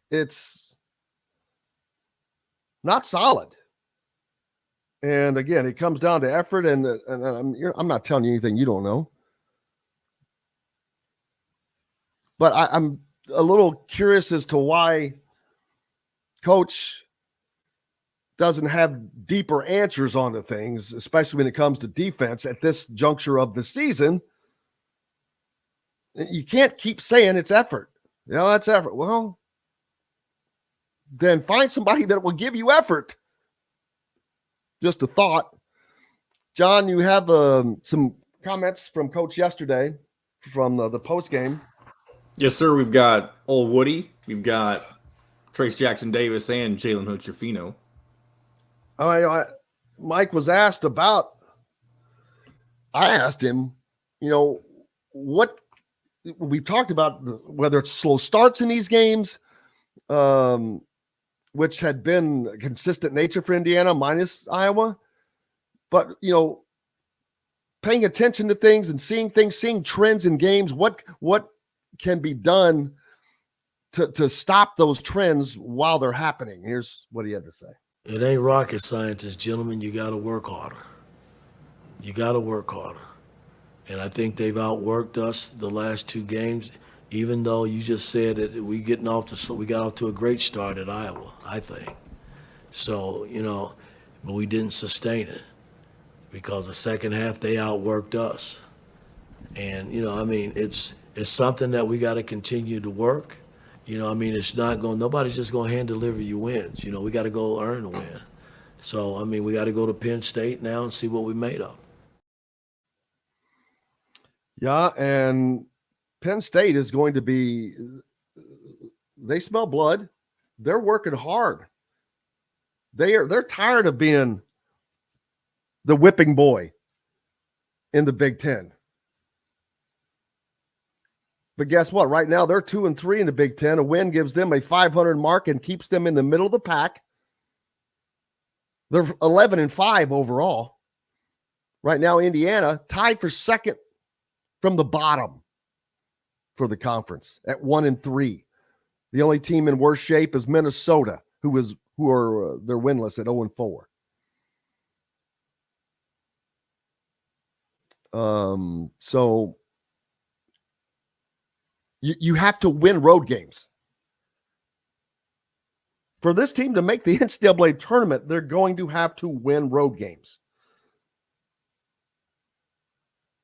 it's not solid. And again, it comes down to effort, and I'm not telling you anything you don't know. But I'm a little curious as to why Coach doesn't have deeper answers on the things, especially when it comes to defense at this juncture of the season. You can't keep saying it's effort. That's effort. Well, then find somebody that will give you effort. Just a thought. John, you have some comments from Coach yesterday from the post game. Yes, sir. We've got old Woody. We've got Trace Jackson Davis and Jalen Hood-Schifino. Mike was asked about. I asked him, what we've talked about, whether it's slow starts in these games, which had been a consistent nature for Indiana minus Iowa, but paying attention to things and seeing trends in games. What can be done to stop those trends while they're happening? Here's what he had to say. It ain't rocket science, gentlemen. You got to work harder. You got to work harder. And I think they've outworked us the last 2 games, even though you just said that we got off to a great start at Iowa, I think. So, but we didn't sustain it because the second half they outworked us. And, it's something that we got to continue to work. It's not going, nobody's just going to hand deliver you wins. We got to go earn a win. So, we got to go to Penn State now and see what we made of. Yeah, and Penn State is going to be, they smell blood. They're working hard. They're tired of being the whipping boy in the Big Ten. But guess what? Right now, they're 2-3 in the Big Ten. A win gives them a 500 mark and keeps them in the middle of the pack. They're 11-5 overall. Right now, Indiana tied for second from the bottom for the conference at 1-3. The only team in worse shape is Minnesota, who was who are they're winless at 0-4. So you have to win road games. For this team to make the NCAA tournament, they're going to have to win road games.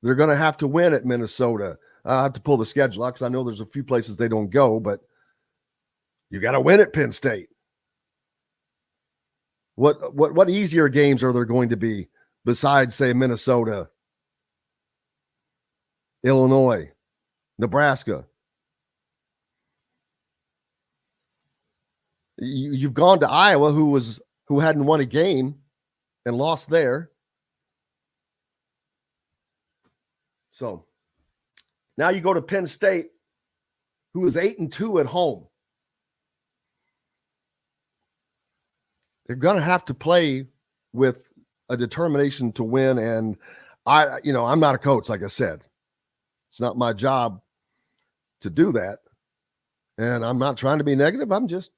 They're going to have to win at Minnesota. I have to pull the schedule out because I know there's a few places they don't go, but you got to win at Penn State. What easier games are there going to be besides, say, Minnesota, Illinois, Nebraska? You've gone to Iowa, who hadn't won a game and lost there. So now you go to Penn State, who is 8-2 at home. They're going to have to play with a determination to win. And I'm not a coach, like I said. It's not my job to do that. And I'm not trying to be negative. I'm just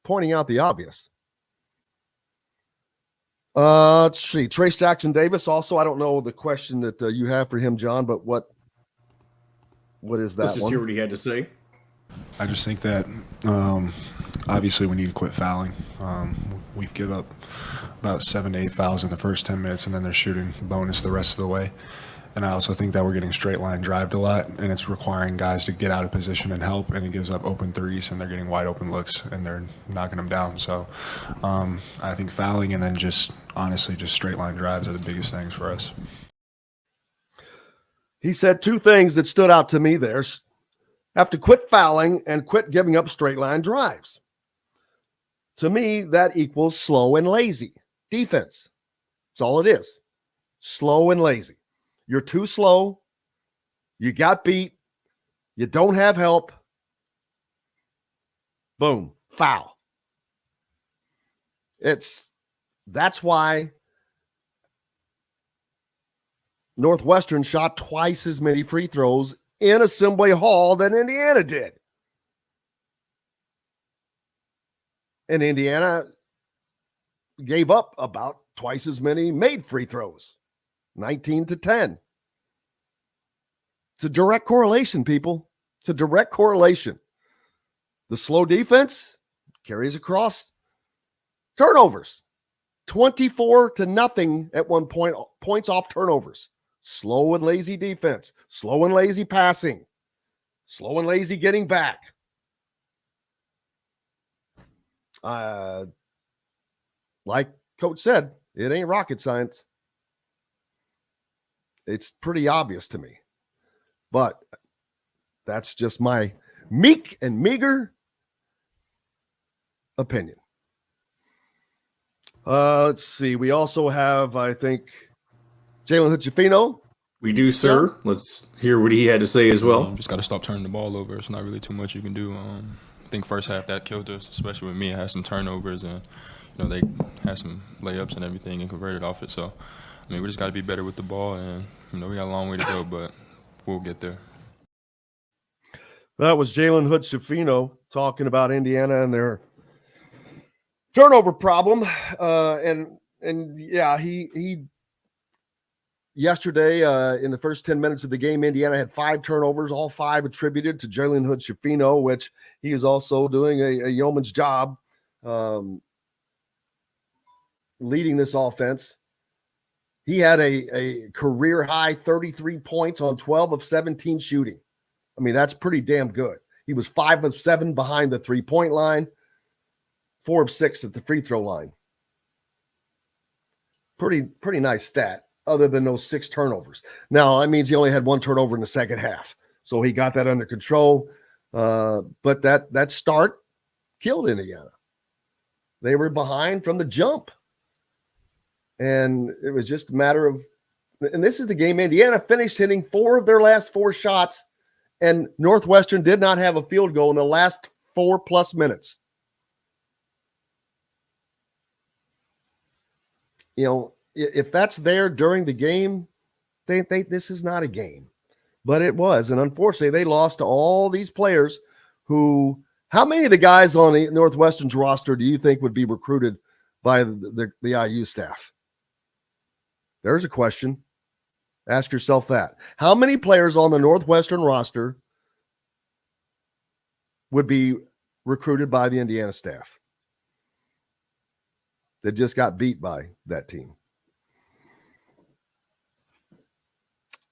pointing out the obvious. Let's see. Trace Jackson Davis. Also, I don't know the question that you have for him, John, but what is that? Let's just hear what he had to say. I just think that obviously we need to quit fouling. We've given up about 7 to 8 fouls in the first 10 minutes, and then they're shooting bonus the rest of the way. And I also think that we're getting straight line drived a lot, and it's requiring guys to get out of position and help, and it gives up open threes, and they're getting wide open looks, and they're knocking them down. So I think fouling and then just honestly just straight line drives are the biggest things for us. He said two things that stood out to me there. Have to quit fouling and quit giving up straight line drives. To me, that equals slow and lazy defense. That's all it is. Slow and lazy. You're too slow. You got beat. You don't have help. Boom. Foul. That's why Northwestern shot twice as many free throws in Assembly Hall than Indiana did. And Indiana gave up about twice as many made free throws, 19-10. It's a direct correlation, people. It's a direct correlation. The slow defense carries across turnovers. 24-0 at one point, points off turnovers. Slow and lazy defense, slow and lazy passing, slow and lazy getting back. Like Coach said, it ain't rocket science. It's pretty obvious to me. But that's just my meek and meager opinion. Let's see. We also have, I think, Jalen Hood-Schifino. We do, sir. Yeah. Let's hear what he had to say as well. Just got to stop turning the ball over. It's not really too much you can do. I think first half that killed us, especially with me. I had some turnovers and, they had some layups and everything and converted off it. So, we just got to be better with the ball and, we got a long way to go, but we'll get there. That was Jalen Hood-Schifino talking about Indiana and their turnover problem. And yeah, he yesterday in the first 10 minutes of the game, Indiana had 5 turnovers, all 5 attributed to Jalen Hood-Schifino, which he is also doing a yeoman's job leading this offense. He had a career high 33 points on 12 of 17 shooting. That's pretty damn good. He was 5 of 7 behind the 3-point line, 4 of 6 at the free throw line. Pretty nice stat, other than those 6 turnovers. Now, that means he only had 1 turnover in the second half. So he got that under control. But that start killed Indiana. They were behind from the jump. And it was just a matter of, and this is the game Indiana finished hitting 4 of their last 4 shots, and Northwestern did not have a field goal in the last 4+ minutes. If that's there during the game, this is not a game. But it was, and unfortunately, they lost to all these players who How many of the guys on the Northwestern's roster do you think would be recruited by the IU staff? There's a question. Ask yourself that. How many players on the Northwestern roster would be recruited by the Indiana staff that just got beat by that team?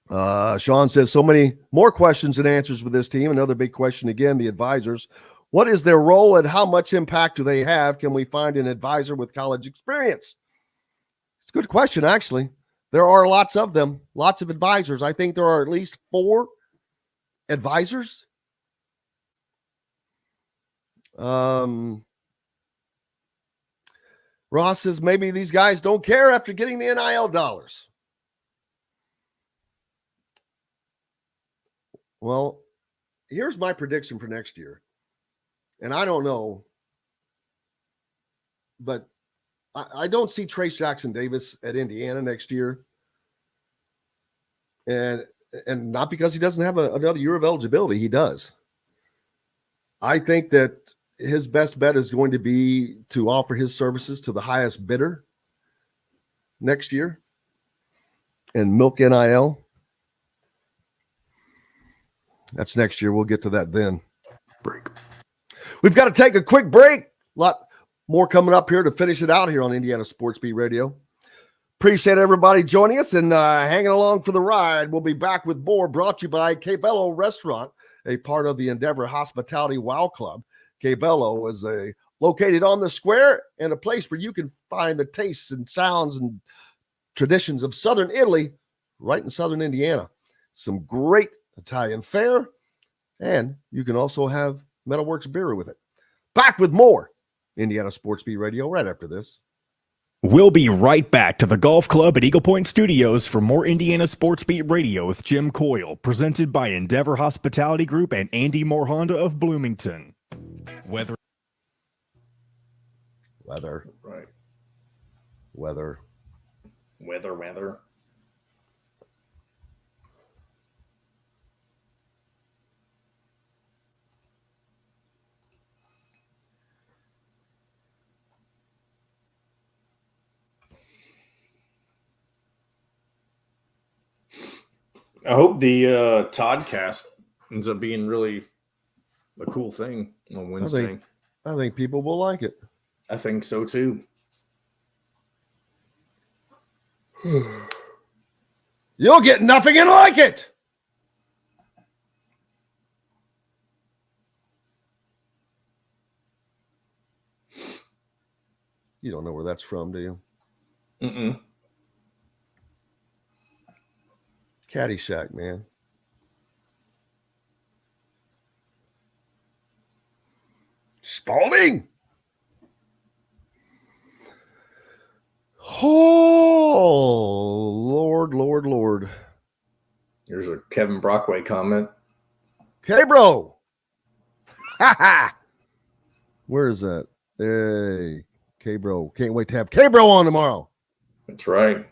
Sean says, so many more questions than answers with this team. Another big question again, the advisors. What is their role and how much impact do they have? Can we find an advisor with college experience? It's a good question, actually. There are lots of them, lots of advisors. I think there are at least 4 advisors. Ross says maybe these guys don't care after getting the NIL dollars. Well, here's my prediction for next year. And I don't know, but I don't see Trace Jackson Davis at Indiana next year. And not because he doesn't have another year of eligibility. He does. I think that his best bet is going to be to offer his services to the highest bidder next year and milk NIL. That's next year. We'll get to that then. Break. We've got to take a quick break. A lot more coming up here to finish it out here on Indiana Sports Beat Radio. Appreciate everybody joining us and hanging along for the ride. We'll be back with more brought to you by Cabello Restaurant, a part of the Endeavor Hospitality Wow Club. Cabello is located on the square and a place where you can find the tastes and sounds and traditions of Southern Italy right in Southern Indiana. Some great Italian fare, and you can also have Metalworks beer with it. Back with more Indiana Sports Beat Radio right after this. We'll be right back to the golf club at Eagle Point Studios for more Indiana Sports Beat Radio with Jim Coyle, presented by Endeavor Hospitality Group and Andy Moore Honda of Bloomington. Weather. Right. Weather. I hope the Toddcast ends up being really a cool thing on Wednesday. I think people will like it. I think so too. You'll get nothing and like it. You don't know where that's from, do you? Mm-mm. Caddyshack, man. Spalding. Oh, Lord. Here's a Kevin Brockway comment. K-Bro. Ha ha. Where is that? Hey, K-Bro. Can't wait to have K-Bro on tomorrow. That's right.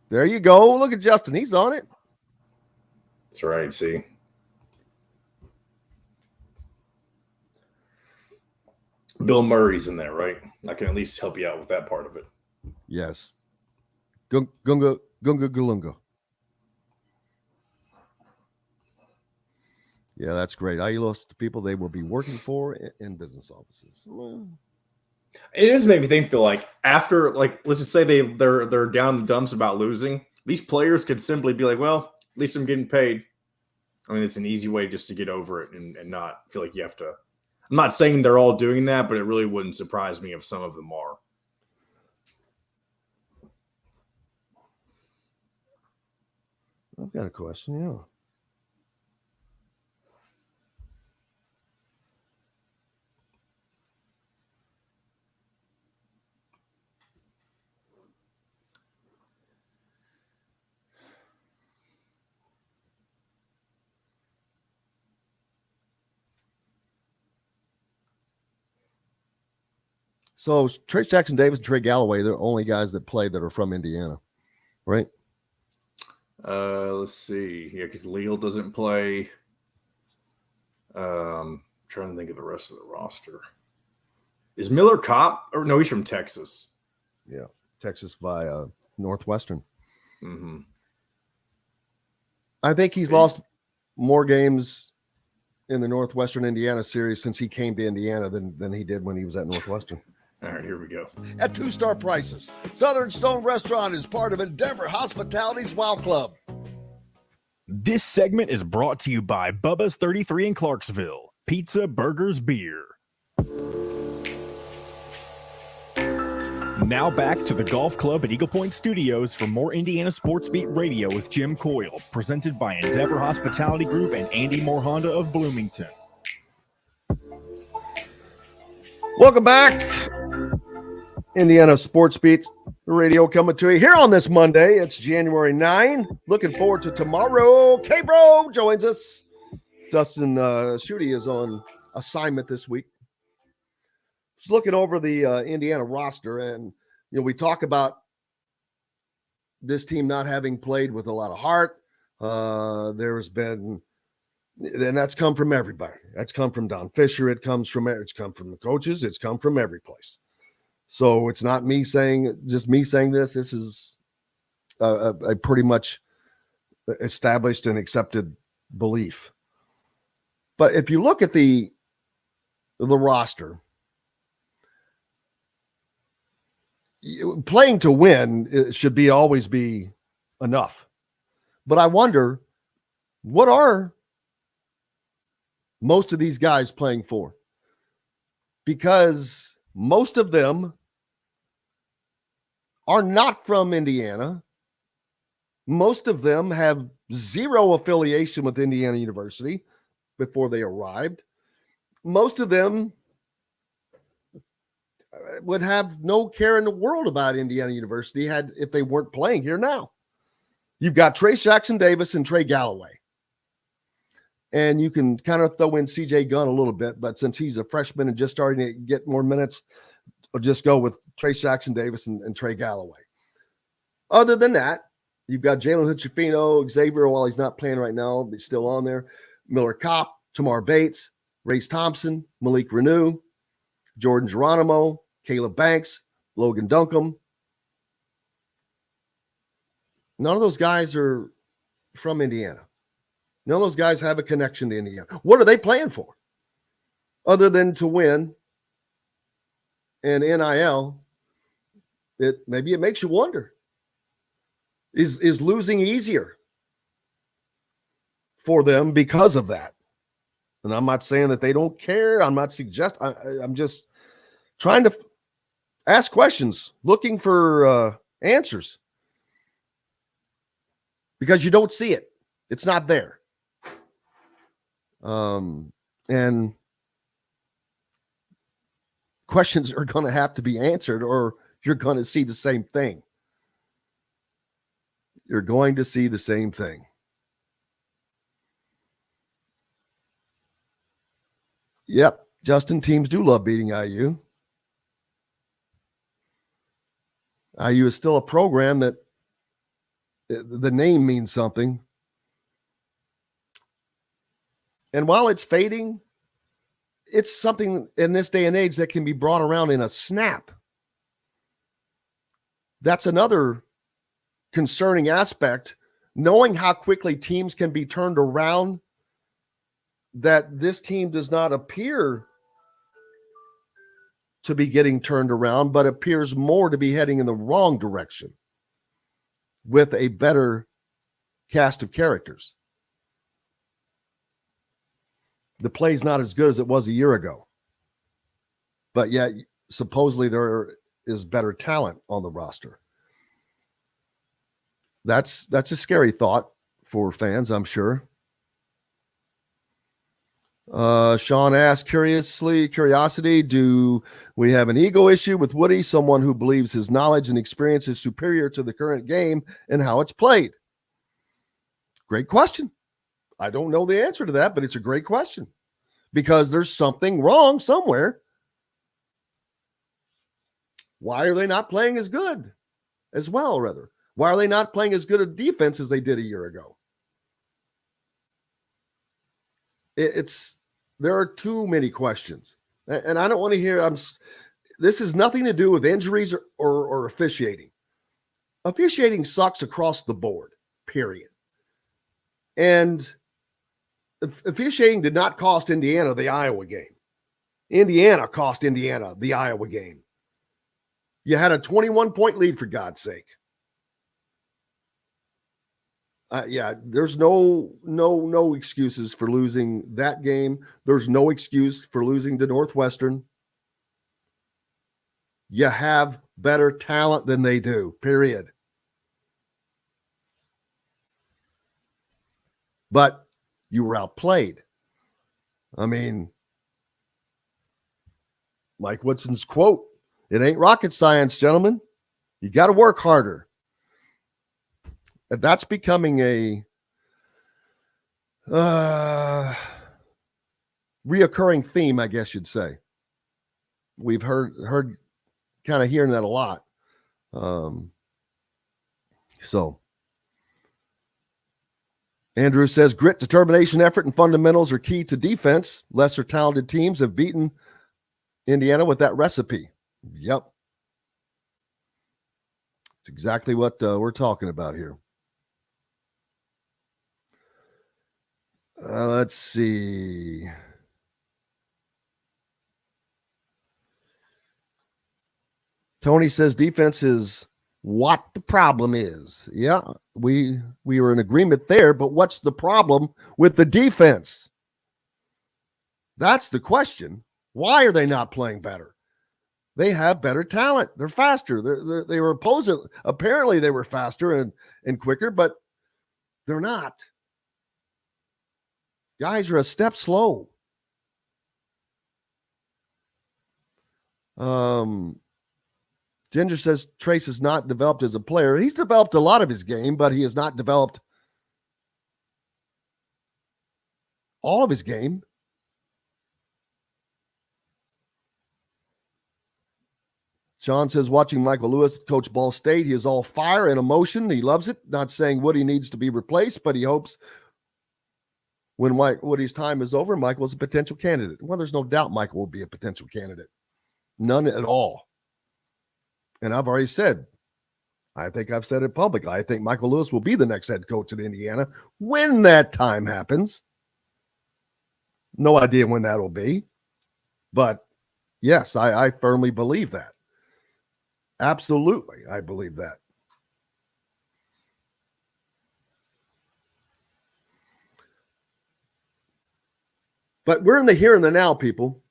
There you go. Look at Justin. He's on it. That's right. See. Bill Murray's in there, right? I can at least help you out with that part of it. Yes. Gunga Galunga. Yeah, that's great. I lost the people they will be working for in business offices. Well, it just made me think that, like, after, like, let's just say they're down the dumps about losing. These players could simply be like, well, at least I'm getting paid. I mean, it's an easy way just to get over it and not feel like you have to. I'm not saying they're all doing that, but it really wouldn't surprise me if some of them are. I've got a question, yeah. So Trace Jackson Davis and Trey Galloway, they're the only guys that play that are from Indiana, right? Let's see. Yeah, because Leal doesn't play. Trying to think of the rest of the roster. Is Miller Kopp? Or no, he's from Texas. Yeah, Texas by Northwestern. Mm-hmm. I think he's lost more games in the Northwestern Indiana series since he came to Indiana than he did when he was at Northwestern. All right, here we go. At 2-star prices, Southern Stone Restaurant is part of Endeavor Hospitality's Wow Club. This segment is brought to you by Bubba's 33 in Clarksville. Pizza, burgers, beer. Now back to the Golf Club at Eagle Point Studios for more Indiana Sports Beat Radio with Jim Coyle, presented by Endeavor Hospitality Group and Andy Moore Honda of Bloomington. Welcome back. Indiana Sports Beat Radio coming to you here on this Monday. It's January 9. Looking forward to tomorrow. K-Bro joins us. Dustin Schutte is on assignment this week. Just looking over the Indiana roster, and we talk about this team not having played with a lot of heart. There's been, and that's come from everybody. That's come from Don Fischer. It's come from the coaches. It's come from every place. So it's not me saying this. This is a pretty much established and accepted belief. But if you look at the roster, playing to win, it should always be enough. But I wonder, what are most of these guys playing for? Because most of them are not from Indiana. Most of them have zero affiliation with Indiana University before they arrived. Most of them would have no care in the world about Indiana University if they weren't playing here now. You've got Trace Jackson-Davis and Trey Galloway. And you can kind of throw in CJ Gunn a little bit, but since he's a freshman and just starting to get more minutes, I'll just go with Trace Jackson-Davis and Trey Galloway. Other than that, you've got Jalen Hood-Schifino, Xavier, while he's not playing right now, but still on there, Miller Kopp, Tamar Bates, Race Thompson, Malik Renew, Jordan Geronimo, Caleb Banks, Logan Duncombe. None of those guys are from Indiana. None of those guys have a connection to Indiana. What are they playing for? Other than to win and NIL, maybe it makes you wonder. Is losing easier for them because of that? And I'm not saying that they don't care. I'm not suggesting. I'm just trying to ask questions, looking for answers. Because you don't see it. It's not there. And questions are going to have to be answered, or you're going to see the same thing. You're going to see the same thing. Yep, Justin, teams do love beating IU. IU is still a program that the name means something. And while it's fading, it's something in this day and age that can be brought around in a snap. That's another concerning aspect, knowing how quickly teams can be turned around, that this team does not appear to be getting turned around, but appears more to be heading in the wrong direction with a better cast of characters. The play's not as good as it was a year ago, but yet supposedly there is better talent on the roster. That's a scary thought for fans, I'm sure. Sean asked, curiosity, do we have an ego issue with Woody, someone who believes his knowledge and experience is superior to the current game and how it's played? Great question. I don't know the answer to that, but it's a great question because there's something wrong somewhere. Why are they not playing as good as well, rather? Why are they not playing as good a defense as they did a year ago? It's There are too many questions. And I don't want to hear this has nothing to do with injuries or officiating. Officiating sucks across the board, period. And officiating did not cost Indiana the Iowa game. Indiana cost Indiana the Iowa game. You had a 21-point lead, for God's sake. There's no excuses for losing that game. There's no excuse for losing to Northwestern. You have better talent than they do, period. But you were outplayed. I mean, Mike Woodson's quote, "It ain't rocket science, gentlemen. You got to work harder." And that's becoming a reoccurring theme, I guess you'd say. We've heard kind of hearing that a lot. So Andrew says grit, determination, effort, and fundamentals are key to defense. Lesser talented teams have beaten Indiana with that recipe. Yep. It's exactly what we're talking about here. Let's see. Tony says defense is what the problem is. Yeah, we were in agreement there, but what's the problem with the defense? That's the question. Why are they not playing better? They have better talent. They're faster. They were opposing. Apparently they were faster and quicker, but they're not. Guys are a step slow. Ginger says Trace is not developed as a player. He's developed a lot of his game, but he has not developed all of his game. Sean says, watching Michael Lewis coach Ball State, he is all fire and emotion. He loves it. Not saying Woody needs to be replaced, but he hopes when Woody's time is over, Michael is a potential candidate. Well, there's no doubt Michael will be a potential candidate. None at all. And I've already said, I think I've said it publicly, I think Michael Lewis will be the next head coach at Indiana when that time happens. No idea when that will be. But yes, I firmly believe that. Absolutely, I believe that. But we're in the here and the now, people.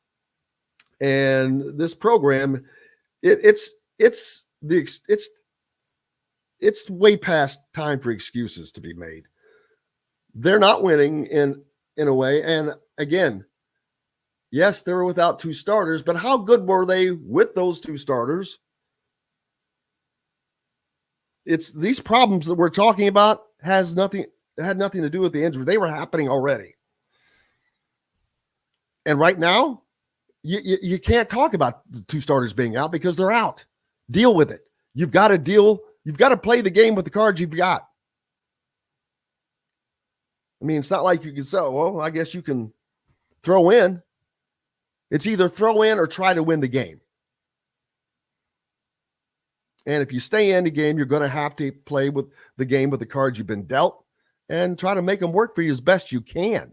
And this program, it's way past time for excuses to be made. They're not winning in a way. And again, yes, they were without two starters, but how good were they with those two starters? It's these problems that we're talking about had nothing to do with the injury. They were happening already. And right now, you can't talk about the two starters being out because they're out. Deal with it. You've got to deal. You've got to play the game with the cards you've got. I mean, it's not like you can say, well, I guess you can throw in. It's either throw in or try to win the game. And if you stay in the game, you're going to have to play with the game with the cards you've been dealt and try to make them work for you as best you can.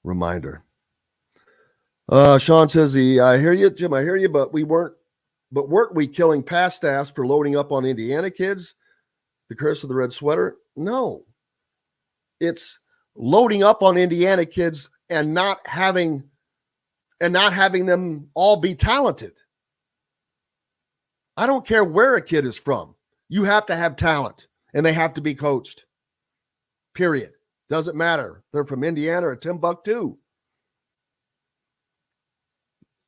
Reminder. Sean says, I hear you, Jim, I hear you, but weren't we killing past staffs for loading up on Indiana kids? The curse of the red sweater? No. It's loading up on Indiana kids and not having them all be talented. I don't care where a kid is from. You have to have talent and they have to be coached. Period. Doesn't matter. They're from Indiana or Timbuktu.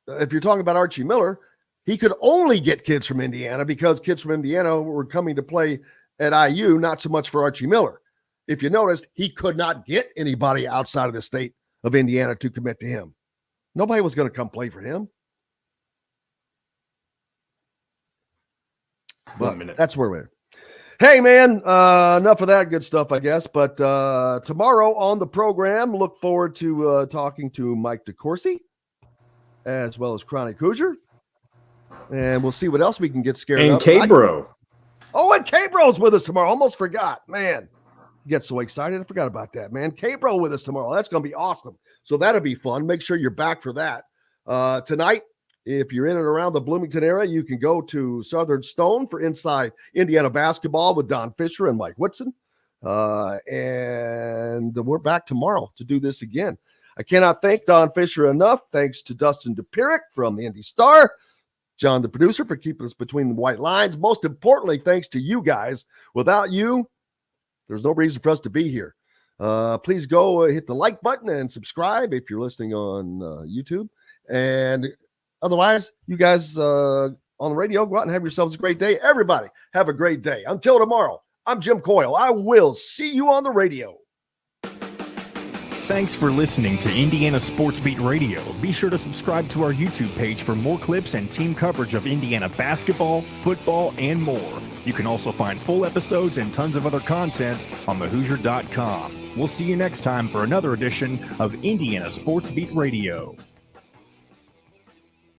If you're talking about Archie Miller, he could only get kids from Indiana because kids from Indiana were coming to play at IU, not so much for Archie Miller. If you noticed, he could not get anybody outside of the state of Indiana to commit to him. Nobody was going to come play for him. But 1 minute. That's where we're at. Hey, man, enough of that good stuff, I guess. But tomorrow on the program, look forward to talking to Mike DeCourcy as well as Chronic Hoosier. And we'll see what else we can get scared And of. K-Bro. Oh, and K-Bro's with us tomorrow. Almost forgot. Man, get so excited. I forgot about that, man. K-Bro with us tomorrow. That's going to be awesome. So that'll be fun. Make sure you're back for that. Tonight, if you're in and around the Bloomington area, you can go to Southern Stone for Inside Indiana Basketball with Don Fischer and Mike Whitson. And we're back tomorrow to do this again. I cannot thank Don Fischer enough. Thanks to Dustin Dopirak from the Indy Star, John, the producer, for keeping us between the white lines. Most importantly, thanks to you guys. Without you, there's no reason for us to be here. Please go hit the like button and subscribe if you're listening on YouTube. And otherwise, you guys on the radio, go out and have yourselves a great day. Everybody, have a great day. Until tomorrow, I'm Jim Coyle. I will see you on the radio. Thanks for listening to Indiana Sports Beat Radio. Be sure to subscribe to our YouTube page for more clips and team coverage of Indiana basketball, football, and more. You can also find full episodes and tons of other content on thehoosier.com. We'll see you next time for another edition of Indiana Sports Beat Radio.